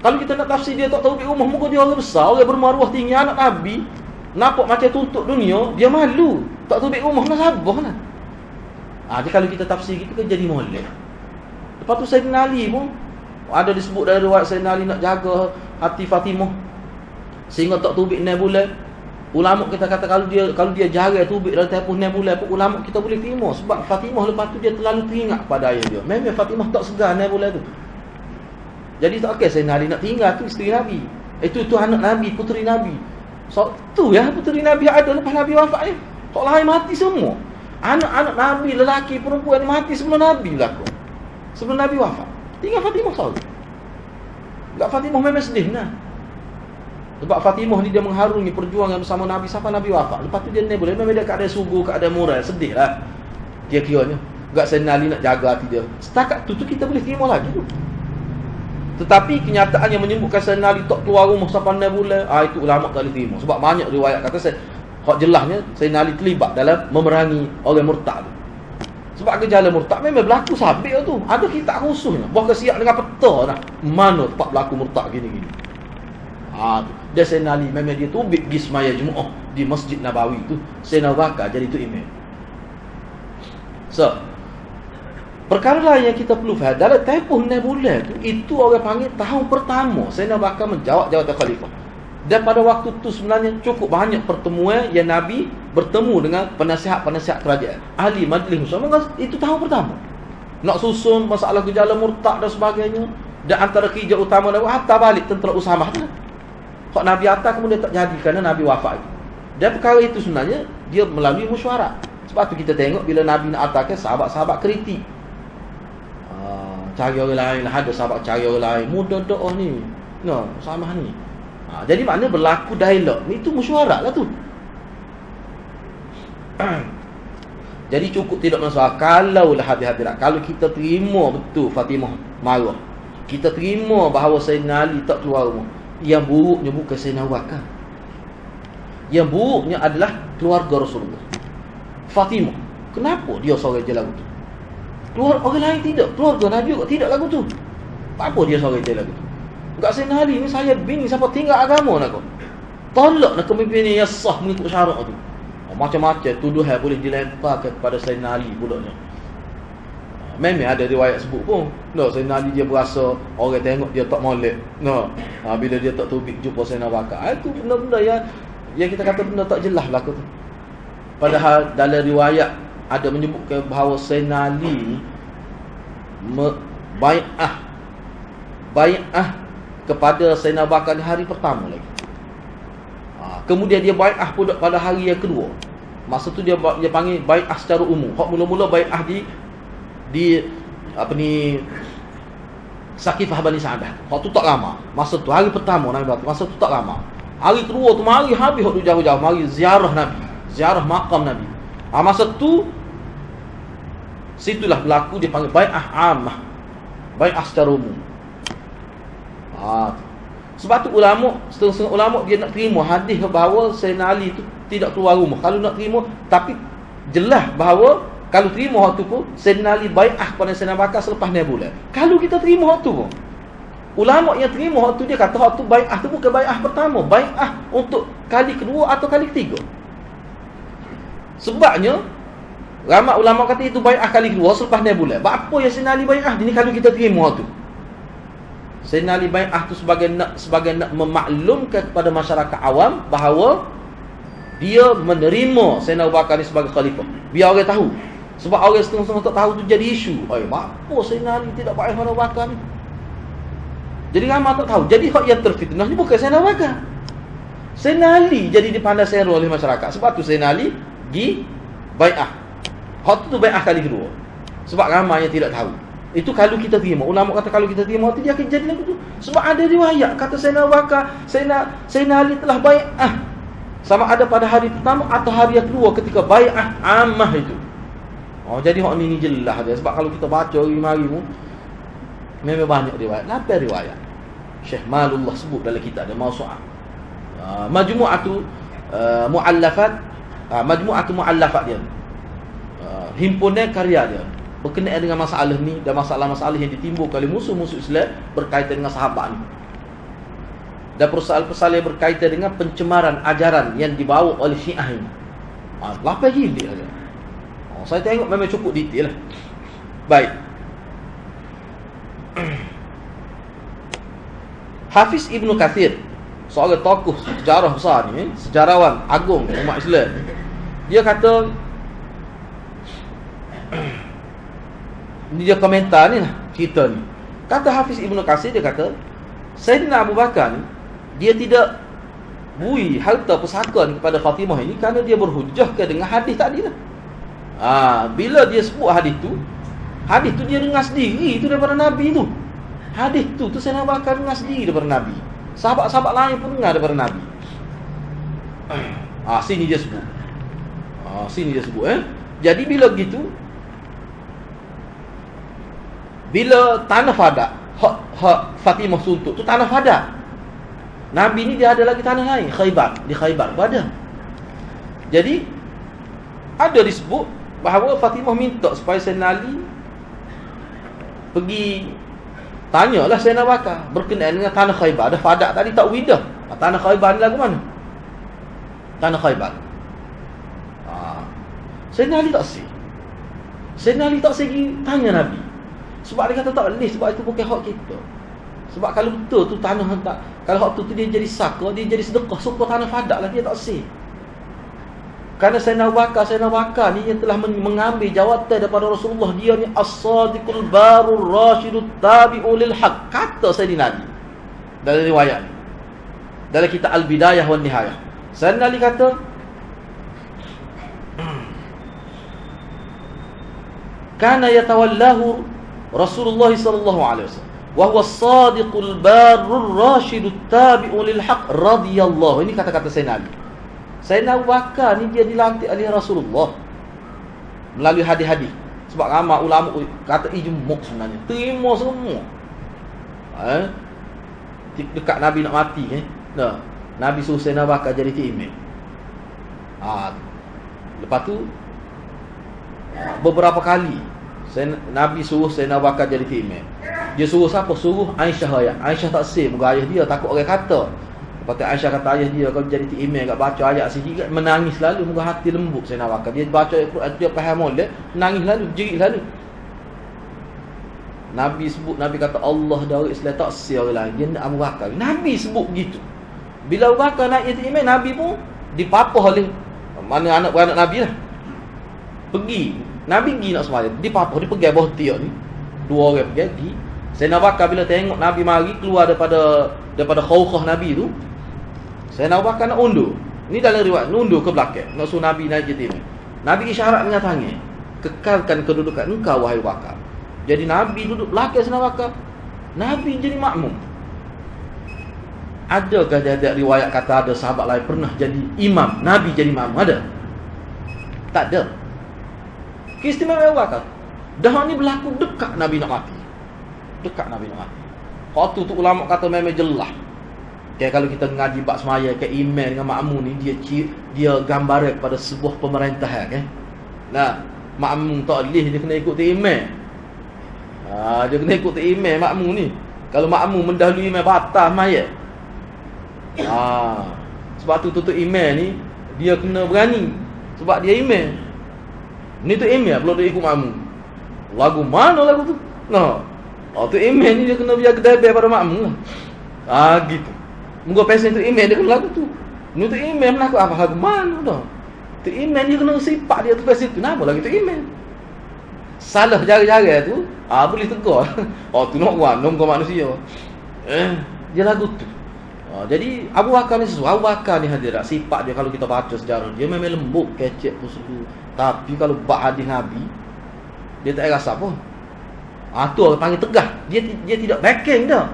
[SPEAKER 1] Kalau kita nak tafsir dia tak tahu di rumah, muka dia orang besar, orang bermaruah tinggi, anak Nabi, nampak macam tuntut dunia, dia malu. Tak tahu di rumah nak sabar lah. Jadi kalau kita tafsir gitu kan jadi molek. Lepas tu Sayyidina Ali pun ada disebut dari riwayat Sayyidina Ali nak jaga hati Fatimah sehingga tak tubik 9 bulan. Ulama kita kata kalau dia jaga tubik dalam tempoh 9 bulan pun ulama kita boleh terima sebab Fatimah lepas tu dia terlalu teringat pada ayah dia. Memang Fatimah tak segar 9 bulan tu. Jadi tak okey Sayyidina Ali nak tinggal tu isteri Nabi. Itu anak Nabi, puteri Nabi. So tu ya puteri Nabi ada lepas Nabi wafat ni. Tak lain mati semua. Anak-anak Nabi lelaki perempuan ni mati sebelum Nabi berlaku. Sebelum Nabi wafat. Tinggal Fatimah sahaja. Enggak, Fatimah memang sedih nah. Sebab Fatimah ni dia mengharungi perjuangan bersama Nabi sampai Nabi wafat. Lepas tu dia ni boleh memang dia keadaan sugu, keadaan moral, sedih lah. Dia kiranya. Enggak Sayyidina Ali nak jaga hati dia. Setakat tu kita boleh terima lagi tu. Tetapi kenyataan yang menyebutkan Sayyidina Ali tak keluar rumah sampai 6 bulan, itu ulama tak boleh terima. Sebab banyak riwayat kata hak jelasnya Sayyidina Ali terlibat dalam memerangi orang murtad tu. Sebab gejala murtad memang berlaku sabit tu. Ada kitab khususnya. Bahkan siap dengan peta dah. Mana tempat berlaku murtad gini-gini. Tu. Dia Sayyidina Ali memang dia tubik pergi semaya Jumaat di Masjid Nabawi tu. Sayyidina Abu Bakar jadi tu imam. So, perkara lain yang kita perlu faham dalam tempoh 6 bulan tu, itu orang panggil tahun pertama Sayyidina Abu Bakar menjawab jawatan khalifah. Dan pada waktu tu sebenarnya cukup banyak pertemuan yang Nabi bertemu dengan penasihat-penasihat kerajaan, ahli majlis musyawarah. Itu tahun pertama nak susun masalah gejala murtad dan sebagainya. Dan antara kerja utama Nabi hantar balik tentera Usamah tu. Hak Nabi atas kemudian tak jadi kerana Nabi wafat. Dan perkara itu sebenarnya dia melalui mesyuarat. Sebab tu kita tengok bila Nabi nak ataskan, sahabat-sahabat kritik. Cari orang lain lah, ada sahabat cari orang lain, mudah doa ni, sama ni. Jadi maknanya berlaku dialog ni, itu mesyuarat lah tu. Jadi cukup tidak masalah kalau lah hadirat, kalau kita terima betul Fatimah marah, kita terima bahawa Sayyidina Ali tak keluar rumah, yang buruknya bukan Sayyidina Abu Bakar, yang buruknya adalah keluarga Rasulullah. Fatimah, kenapa dia seorang je lagu tu? Keluar orang lain tidak, keluarga Nabi juga tidak lagu tu. Apa dia seorang je lagu tu? Enggak Sayyidina Ali ni saya bini siapa tinggal agama nak kau. Tolak nak kepimpinan yang sah mengikut syarak tu. Macam-macam tuduhan boleh dilemparkan kepada Sayyidina Ali pulaknya. Memang ada riwayat sebut pun. Sayyidina Ali dia berasa orang tengok dia tak molek. Bila dia tak tubik jumpa Sayyidina Abu Bakar. Itu benda-benda yang kita kata benda tak jelas berlaku tu. Padahal dalam riwayat ada menyebutkan bahawa Sayyidina Ali bai'ah kepada Sayyidina Abu Bakar di hari pertama lagi. Kemudian dia bai'ah pula pada hari yang kedua. Masa tu dia panggil bai'ah secara umum. Hak mula-mula bai'ah di Sakifah Bani Sa'adah. Hak tu tak lama. Masa tu hari pertama Nabi Bakar, masa tu tak lama. Hari kedua tu mari habis hak tu jauh-jauh, mari ziarah Nabi, ziarah makam Nabi. Masa tu situlah berlaku dia panggil bai'ah ammah, bai'ah secara umum. Sebab tu ulama, setengah-setengah ulama dia nak terima hadis bahawa Sayyidina Ali tu tidak keluar rumah. Kalau nak terima, tapi jelas bahawa kalau terima waktu tu Sayyidina Ali bai'ah kepada Sayyidina Bakar selepas 6 bulan. Kalau kita terima waktu tu, ulama yang terima waktu dia kata waktu bai'ah tu bukan bai'ah pertama, bai'ah untuk kali kedua atau kali ketiga. Sebabnya ramai ulama kata itu bai'ah kali kedua selepas 6 bulan. Apa yang Sayyidina Ali bai'ah ni kalau kita terima waktu Sayyidina Ali bai'ah tu sebagai nak memaklumkan kepada masyarakat awam bahawa dia menerima Sayyidina Abu Bakar ni sebagai khalifah. Biar orang tahu. Sebab orang setengah-setengah tak tahu tu jadi isu. Apa Sayyidina Ali tidak bai'ah Abu Bakar ni? Jadi ramai tak tahu. Jadi hak yang terfitnah ni bukan Sayyidina Abu Bakar. Sayyidina Ali jadi dipandang seru oleh masyarakat. Sebab tu Sayyidina Ali pergi bai'ah. Hak tu bai'ah kali kedua. Sebab ramai yang tidak tahu. Itu kalau kita terima. Ulama kata kalau kita terima, dia akan jadi lagu tu. Sebab ada riwayat kata Sayyidina Abu Bakar, Sayyidina Ali telah bai'ah. Sama ada pada hari pertama atau hari yang kedua ketika bai'ah ammah itu. Jadi hak ni jelas dia. Sebab kalau kita baca hari-hari pun memang banyak riwayat. Apa riwayat? Syekh Malullah sebut dalam kitab dia Mawsu'ah. Majmu'atu mu'allafat, majmu'atu mu'allafat dia. Himpunan karya dia berkenaan dengan masalah ni dan masalah-masalah yang ditimbulkan oleh musuh-musuh Islam berkaitan dengan sahabat ni. Dan persoalan-persoalan yang berkaitan dengan pencemaran ajaran yang dibawa oleh Syiah ini. 8 jilid saja. Saya tengok memang cukup detail lah. Baik. Hafiz Ibnu Katsir, seorang tokoh sejarah besar ni, sejarawan agung umat Islam. Dia kata, dia komentar ni lah cerita ni. Kata Hafiz Ibnu Katsir, dia kata Sayyidina Abu Bakar ni dia tidak bui harta pusaka ni kepada Fatimah ini kerana dia berhujahkan dengan hadis tadi lah. Bila dia sebut hadis tu dia dengar sendiri tu daripada Nabi tu. Hadis tu Sayyidina Abu Bakar dengar sendiri daripada Nabi. Sahabat-sahabat lain pun dengar daripada Nabi. Sini dia sebut. Jadi bila gitu, bila tanah Fadak, Fatimah suntuk tu tanah Fadak. Nabi ni dia ada lagi tanah lain, Khaybar, di Khaybar ada. Jadi ada disebut bahawa Fatimah minta supaya Sayyidina Ali pergi tanyalah Sayyidina Abu Bakar berkenaan dengan tanah Khaybar. Ada Fadak tadi tak widah. Tanah Khaybar ni lagu mana? Tanah Khaybar. Sayyidina Ali tak si. Sayyidina Ali tak segi tanya Nabi. Sebab dia kata tak boleh, sebab itu bukan hak kita. Sebab kalau betul tu tanah tak, kalau hak tu dia jadi saka, dia jadi sedekah, suka tanah Fadak lah, dia tak si. Kerana Sayyidina Abu Bakar ni yang telah mengambil jawatan daripada Rasulullah. Dia ni as-sadiqul barur rasyidut tabi'u lil haq, kata Sayyidina Ali dalam riwayat ni, dalam kitab Al-Bidayah wan Nihayah. Sayyidina Ali kata, kana yatawallahu Rasulullah sallallahu alaihi wasallam wa huwa as-sadiqul barur rasyidut tabi'u lil haq radhiyallahu. Ini kata-kata Sayyidina Ali. Sayyidina Abu Bakar ni dia dilantik oleh Rasulullah melalui hadis-hadis. Sebab ramai ulama kata ijma' sebenarnya, terima semua. Dekat Nabi nak mati nah, Nabi suruh Sayyidina Abu Bakar jadi imam. Lepas tu beberapa kali Nabi suruh Sayyidina Abu Bakar jadi imam. Dia suruh siapa? Suruh Aisyah ayat. Aisyah tak sih, moga ayah dia takut orang kata. Lepas tu Aisyah kata ayah dia kalau jadi imam kat baca ayat sikit menangis lalu, moga hati lembut Sayyidina Abu Bakar. Dia baca Al-Quran dia faham molek, menangis lalu, jerit lalu. Nabi sebut, Nabi kata Allah dari Islam tak sih orang lain, dia nak Abu Bakar. Nabi sebut begitu. Bila Abu Bakar nak jadi imam, Nabi pun dipapah oleh mana anak beranak Nabi lah. Pergi Nabi pergi nak sembahyang, dia papah, dia pergi bawah tiak ni. Dua orang pergi. Sayyidina Abu Bakar bila tengok Nabi mari keluar daripada khawkhah Nabi tu, Sayyidina Abu Bakar nak undur. Ni dalam riwayat, undur ke belakang, nak suruh Nabi naik jadi imam. Nabi isyarat dengan tangan, kekalkan kedudukan engkau wahai Abu Bakar. Jadi Nabi duduk belakang Sayyidina Abu Bakar, Nabi jadi makmum. Adakah ada riwayat kata ada sahabat lain pernah jadi imam, Nabi jadi makmum? Ada? Tak ada. Keistimewaan Abu Bakar. Dah ni berlaku dekat Nabi nak mati. Dekat Nabi nak mati. Waktu tu ulama kata memang jelas. Kalau kita ngaji bab semaya ke imam dengan makmum ni, dia gambaran pada sebuah pemerintahan kan. Nah, makmum tak boleh, dia kena ikut imam. Dia kena ikut imam makmum ni. Kalau makmum mendahului imam batal mayat. Sebab tu tutup imam ni dia kena berani. Sebab dia imam. Ni tu imam belum dia ikut makmum. Lagu mana lagu tu? Tu imam ni dia kena biar kedai pada makmum lah. Gitu. Moga pesen tu imam dia kena lagu tu. Ni tu imam lagu apa lagu mana dah. Tu imam dia kena sifat dia tu pesen tu. Nama lagi tu imam. Salah jari-jari tu, boleh tegur. Tu nak buat nom kau manusia. Dia lagu tu. Jadi Abu Bakar ni sesuatu. Abu Bakar ni hadirat, sifat dia kalau kita baca sejarah dia memang lembut, kecek pun seru. Tapi kalau bab hadis Nabi, dia tak rasa pun. Tu orang panggil tegas. Dia tidak backing dah.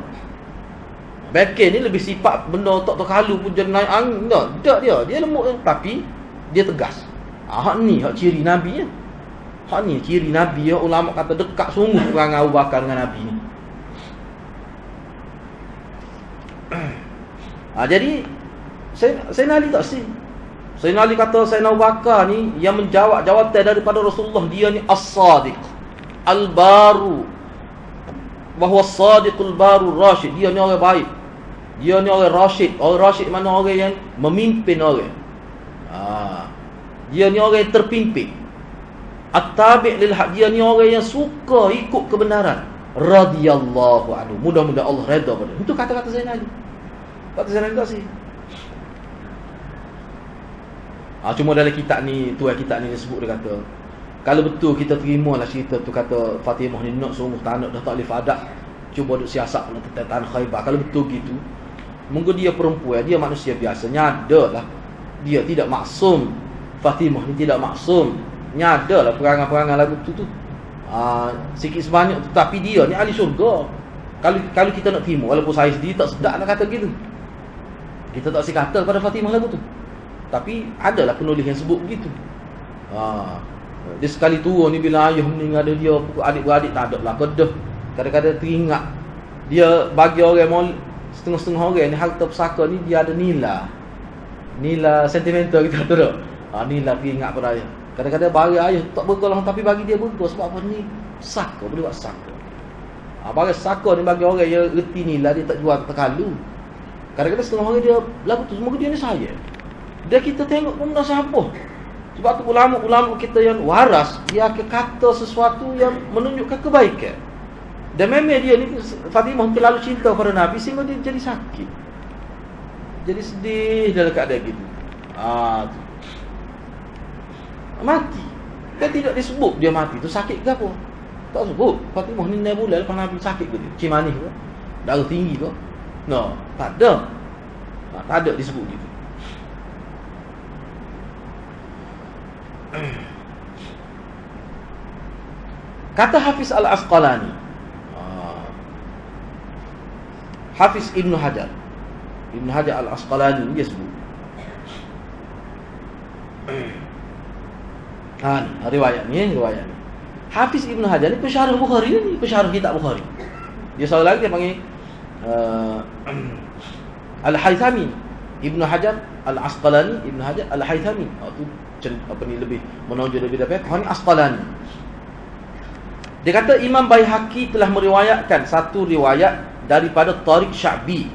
[SPEAKER 1] Backing ni lebih sifat benda tak terkalu pun jadi naik angin dah. Tak dia lembut tapi dia tegas. Hak ni hak ciri Nabi ya. Hak ni ciri Nabi ya. Ulama kata dekat sungguh perangai Abu Bakar dengan Nabi ni. Jadi Sayyidina Ali tak sih. Sayyidina Ali kata Sayyidina Abu Bakar ni yang menjawab jawatan daripada Rasulullah, dia ni as-sadiq al-baru wa huwa as-sadiqul baru rasyid. Dia ni orang baik. Dia ni orang rasyid. Orang rasyid mana orang yang memimpin orang. Dia ni orang yang terpimpin. At-tabi' lil haq. Dia ni orang yang suka ikut kebenaran. Radhiyallahu anhu. Mudah-mudahan Allah redha pada. Itu kata-kata Sayyidina Ali. Kata Sayyidina Ali tak sih. Cuma dalam kitab ni, tuan kitab ni sebut, dia kata kalau betul kita terima lah cerita tu, kata Fatimah ni nak sungguh tanah dah tak boleh fadak, cuba duk siasat pula tentang tanah Khaybar. Kalau betul gitu, mungkin dia perempuan, dia manusia biasa, nyadalah dia tidak maksum. Fatimah ni tidak maksum, nyadalah perangai-perangai lagu tu sikit sebanyak tu. Tapi dia ni ahli syurga. Kalau kita nak terima, walaupun saya sendiri tak sedap nak kata gitu, kita tak kata pada Fatimah lagu tu. Tapi adalah penulis yang sebut begitu. Dia sekali tua ni bila ayah meninggal dia pukul adik-beradik tak ada lah kedah. Kadang-kadang teringat dia bagi orang setengah-setengah orang ni harta pusaka ni dia ada nilai sentimental kita tu tak? Nilai pergi ingat pada ayah. Kadang-kadang bagi ayah tak bergolong tapi bagi dia bergol sebab apa ni? Saka, boleh buat saka. Bagi saka ni bagi orang yang reti nilai dia tak jual terkalu. Kadang-kadang setengah orang dia lagu tu semoga dia ni saya. Dia kita tengok pun dah siapa. Sebab tu ulama-ulama kita yang waras dia akan kata sesuatu yang menunjukkan kebaikan. Dan memang dia ni Fatimah terlalu cinta pada Nabi sehingga dia jadi sakit. Jadi sedih dalam keadaan gitu. Mati. Dia tidak disebut dia mati tu sakit ke apa. Tak sebut. Fatimah ni 9 bulan lepas Nabi sakit ke dia. Cik manis ke? Darah tinggi ke? No, tak ada. Tak ada disebut gitu. Kata Hafiz Al-Asqalani, Hafiz Ibn Hajar Al-Asqalani dia sebut riwayat ni. Hafiz Ibn Hajar ni pensyarah Bukhari ni, pensyarah kitab Bukhari. Dia seorang lagi dia panggil Al-Haythami. Ibn Hajar Al-Asqalani, Ibn Hajar Al-Haythami. Tu apa ni lebih menonjol lebih dapat Qani Asqalani. Dia kata Imam Baihaqi telah meriwayatkan satu riwayat daripada Tariq Sya'bi.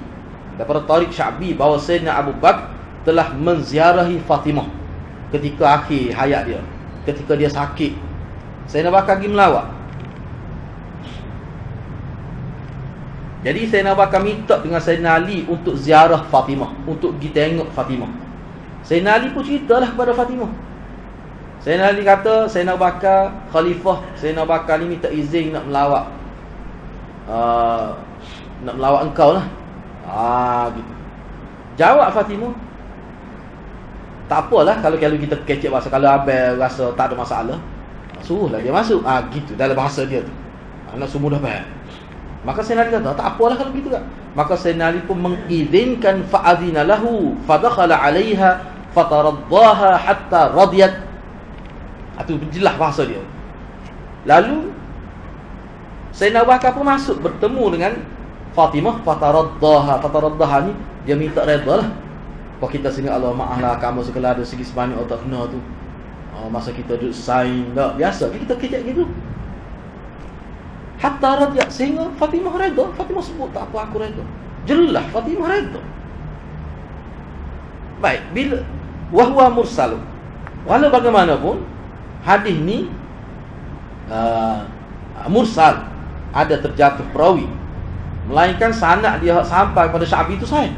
[SPEAKER 1] Daripada Tariq Sya'bi bahawa Sayyidina Abu Bakar telah menziarahi Fatimah ketika akhir hayat dia, ketika dia sakit. Sayyidina Bakar pergi melawat. Jadi Sayyidina Bakar minta dengan Sayyidina Ali untuk ziarah Fatimah, untuk pergi tengok Fatimah. Sayyidina Ali pun ceritalah kepada Fatimah. Sayyidina Ali kata, Sayyidina Bakar khalifah, Sayyidina Bakar ni minta izin nak melawat engkau lah. Gitu. Jawab Fatimah, tak apalah kalau kita kecek bahasa, kalau abang rasa tak ada masalah, suruhlah dia masuk. Gitu dalam bahasa dia tu. Nak semua dah faham. Maka Sayyidina Ali kata, tak apalah kalau gitu kan. Maka Sayyidina Ali pun mengizinkan fa'adhina lahu fadakhala 'alaiha fataraddaha hatta radiyat. Itu jelas bahasa dia. Lalu Sayyidina Abu Bakar pun masuk bertemu dengan Fatimah. Fataraddaha ni dia minta redha lah. Kalau kita sini Allah maaflah kamu segala ada segi sebanyak otak kena tu. Masa kita duduk sign tak biasa kita kecek gitu. Hatta radiyat, sehingga Fatimah redha. Fatimah sebut tak apa aku redha. Jelas Fatimah redha. Baik, bila wahwa mursal. Walau bagaimanapun hadis ni mursal, ada terjatuh perawi, melainkan sanad dia sampai pada Sya'bi itu sahih.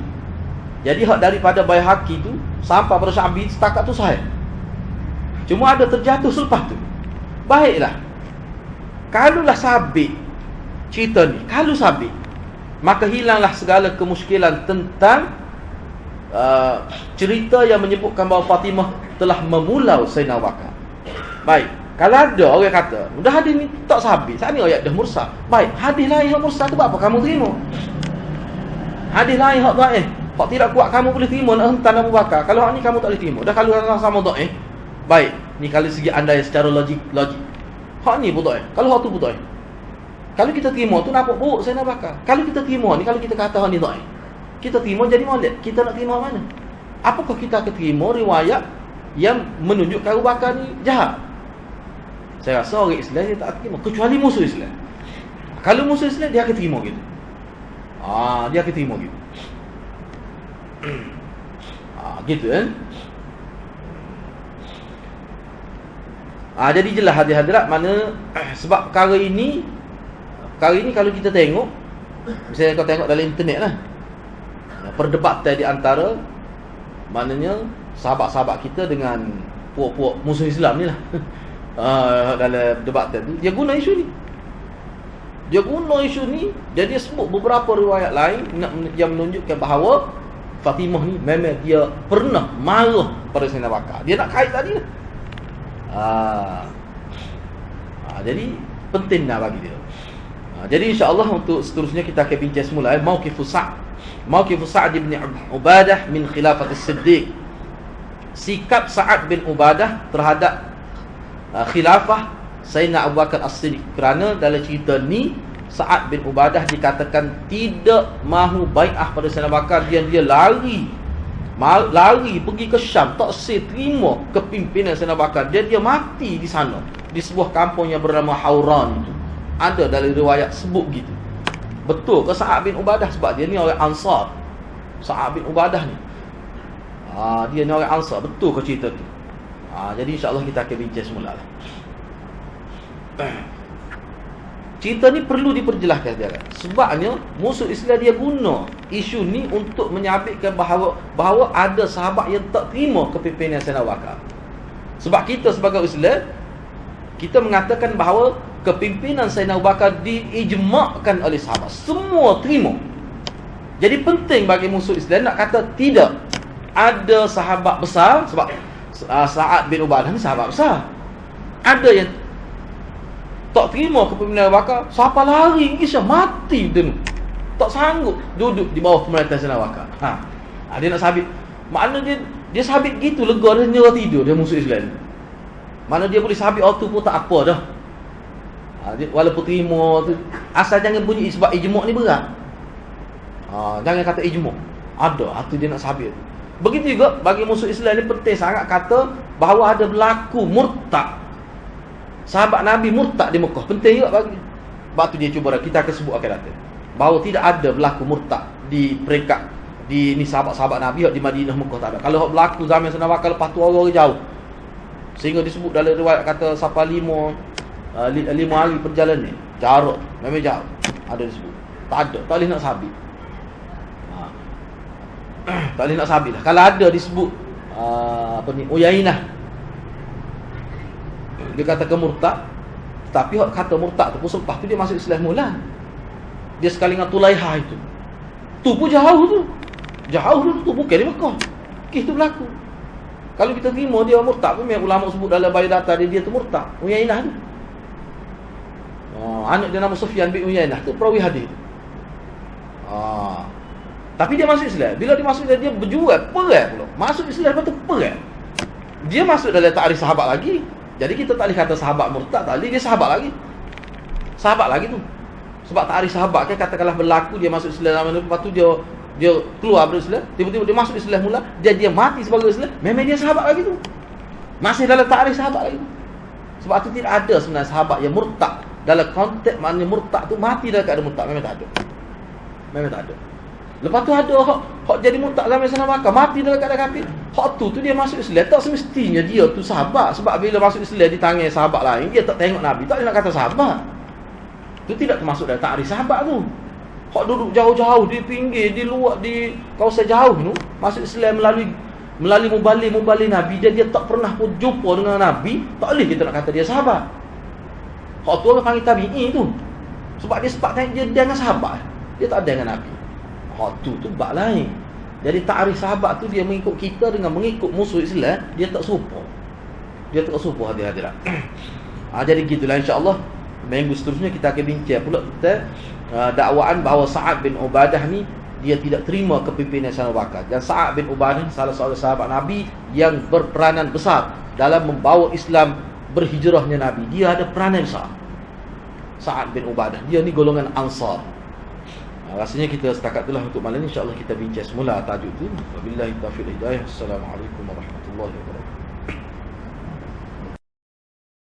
[SPEAKER 1] Jadi hak daripada Baihaqi tu sampai pada Sya'bi setakat tu sahih. Cuma ada terjatuh selepas tu. Baiklah, kalulah sabit cerita ni, kalau sabit, maka hilanglah segala kemuskilan tentang cerita yang menyebutkan bahawa Fatimah telah memulau Sayyidina Abu Bakar. Baik, kalau ada orang kata dah hadis ni tak sabit, saat ni ayat dah mursal. Baik, hadis lain yang mursal tu apa kamu terima? Hadis lain hak dhaif, hak tidak kuat kamu boleh terima nak hentam Abu Bakar. Kalau hak ni kamu tak boleh terima. Dah kalau sama dhaif. Baik, ni kalau segi andai secara logik. Hak ni pun dhaif. Kalau hak tu pun dhaif. Kalau kita terima tu nampak buruk Sayyidina Abu Bakar. Kalau kita terima ni, kalau kita kata hak ni dhaif, kita terima jadi maulid. Kita nak terima mana? Apakah kita akan terima riwayat yang menunjukkan Abu Bakar ni jahat? Saya rasa orang Islam dia tak terima, kecuali musuh Islam. Kalau musuh Islam dia akan terima gitu. Dia akan terima gitu. Gitu kan? Jadi jelas hadirat mana sebab perkara ini kalau kita tengok, misalnya kau tengok dalam internet lah, perdebatan di antara maknanya sahabat-sahabat kita dengan puak-puak musuh Islam ni lah. Dalam debatan tu dia guna isu ni. Dan dia sebut beberapa riwayat lain yang menunjukkan bahawa Fatimah ni memang dia pernah marah pada Sayyidina Abu Bakar. Dia nak kait tadi lah. Jadi penting nak bagi dia. Jadi insya-Allah untuk seterusnya kita akan bincang semula Mauqifus Sa'd bin Ubadah min khilafat as-Siddiq. Sikap Sa'ad bin Ubadah terhadap khilafah Sayyidina Abu Bakar As-Siddiq. Kerana dalam cerita ni Sa'ad bin Ubadah dikatakan tidak mahu bai'ah pada Sayyidina Abu Bakar, dia lari pergi ke Syam, tak terima kepimpinan Sayyidina Abu Bakar. Dia mati di sana, di sebuah kampung yang bernama Hauran itu. Ada dalam riwayat sebut gitu. Betul ke Sa'ad bin Ubadah? Sebab dia ni orang Ansar. Sa'ad bin Ubadah ni dia ni orang Ansar. Betul ke cerita tu? Jadi insya-Allah kita akan bincang semula lah. Cerita ni perlu diperjelaskan dia. Sebabnya musuh Islam dia guna isu ni untuk menyabitkan bahawa ada sahabat yang tak terima kepimpinan Sayyidina Abu Bakar. Sebab kita sebagai Islam, kita mengatakan bahawa kepimpinan Sayyidina Abu Bakar diijma'kan oleh sahabat. Semua terima. Jadi penting bagi musuh Islam nak kata tidak. Ada sahabat besar, sebab Sa'ad bin Ubadah ni sahabat besar. Ada yang tak terima kepimpinan Abu Bakar, siapa lari kisah mati dia. Tak sanggup duduk di bawah pemerintahan Sayyidina Abu Bakar. Dia nak sabit. Makna dia sabit gitu lega, dia nyerah tidur, dia musuh Islam. Mana dia boleh sabit waktu pun tak apa dah. Walaupun terima tu, asal jangan bunyi sebab ijma' ni berat. Jangan kata ijma'. Ada, tu dia nak sabit. Begitu juga bagi musuh Islam ni penting sangat kata bahawa ada berlaku murtad. Sahabat Nabi murtad di Mekah. Penting juga bagi. Sebab tu dia cuba, kita akan sebut akan datang, bahawa tidak ada berlaku murtad di peringkat di ni sahabat-sahabat Nabi di Madinah, Mekah tak ada. Kalau berlaku zaman Sayyidina Abu Bakar, lepas tu orang jauh. Sehingga disebut dalam riwayat kata sampai 5 hari perjalanan ni. Jarak memang jauh. Ada disebut. Tak ada, tak boleh nak sabit. Tak boleh nak sabit lah. Kalau ada disebut Uyainah, dia kata ke murtad, tapi kata murtad tu pun selepas tu dia masuk Islam mula. Dia sekali dengan Tulaiha itu. Tu pun jauh tu. Tu bukan di Mekah. Kes tu berlaku. Kalau kita terima dia murtad pun, memang ulama sebut dalam biodata dia tu murtad. Uyainah tu. Anak dia nama Sufyan bin Uyainah tu perawi hadis. Tapi dia masuk Islam. Bila dia masuk Islam, dia berjual perang pula. Masuk Islam lepas tu perang. Dia masuk dalam takrif sahabat lagi. Jadi kita tak boleh kata sahabat murtad, tak boleh, dia sahabat lagi. Sahabat lagi tu. Sebab takrif sahabat kan katakanlah berlaku dia masuk Islam, lepas tu dia keluar dari Islam, tiba-tiba dia masuk Islam mula, dia mati sebagai Islam, memang dia sahabat lagi tu. Masih dalam takrif sahabat lagi tu. Sebab tu tidak ada sebenarnya sahabat yang murtad. Dalam konteks maknanya murtad tu mati dalam keadaan murtad, memang tak ada. Memang tak ada. Lepas tu ada hak jadi murtad zaman Sayyidina Abu Bakar, mati dalam keadaan kafir. Hak tu dia masuk Islam, tak semestinya dia tu sahabat. Sebab bila masuk Islam di tangan sahabat lain, dia tak tengok Nabi, tak boleh nak kata sahabat. Tu tidak termasuk dalam takrif sahabat tu. Hak duduk jauh-jauh di pinggir, di luar, di kawasan jauh tu, masuk Islam melalui mubalik Nabi, dia tak pernah pun jumpa dengan Nabi, tak boleh kita nak kata dia sahabat. Hak tu orang panggil tabi'i tu. Sebab dia dia dengan sahabat, dia tak ada dengan Nabi. Hak tu bab lain. Jadi takrif sahabat tu dia mengikut kita dengan mengikut musuh Islam, dia tak serupa. Dia tak serupa hadirat. Jadi gitulah, insya-Allah minggu seterusnya kita akan bincang pula kita dakwaan bahawa Sa'ad bin Ubadah ni dia tidak terima kepimpinan Sayyidina Abu Bakar. Dan Sa'ad bin Ubadah salah seorang sahabat Nabi yang berperanan besar dalam membawa Islam berhijrahnya Nabi. Dia ada peranan besar. Sa'ad bin Ubadah, dia ni golongan Ansar. Rasanya kita setakat itulah untuk malam ni. InsyaAllah kita bincang semula tajuk tu. Wabillahi taufiq hidayah. Assalamualaikum warahmatullahi wabarakatuh.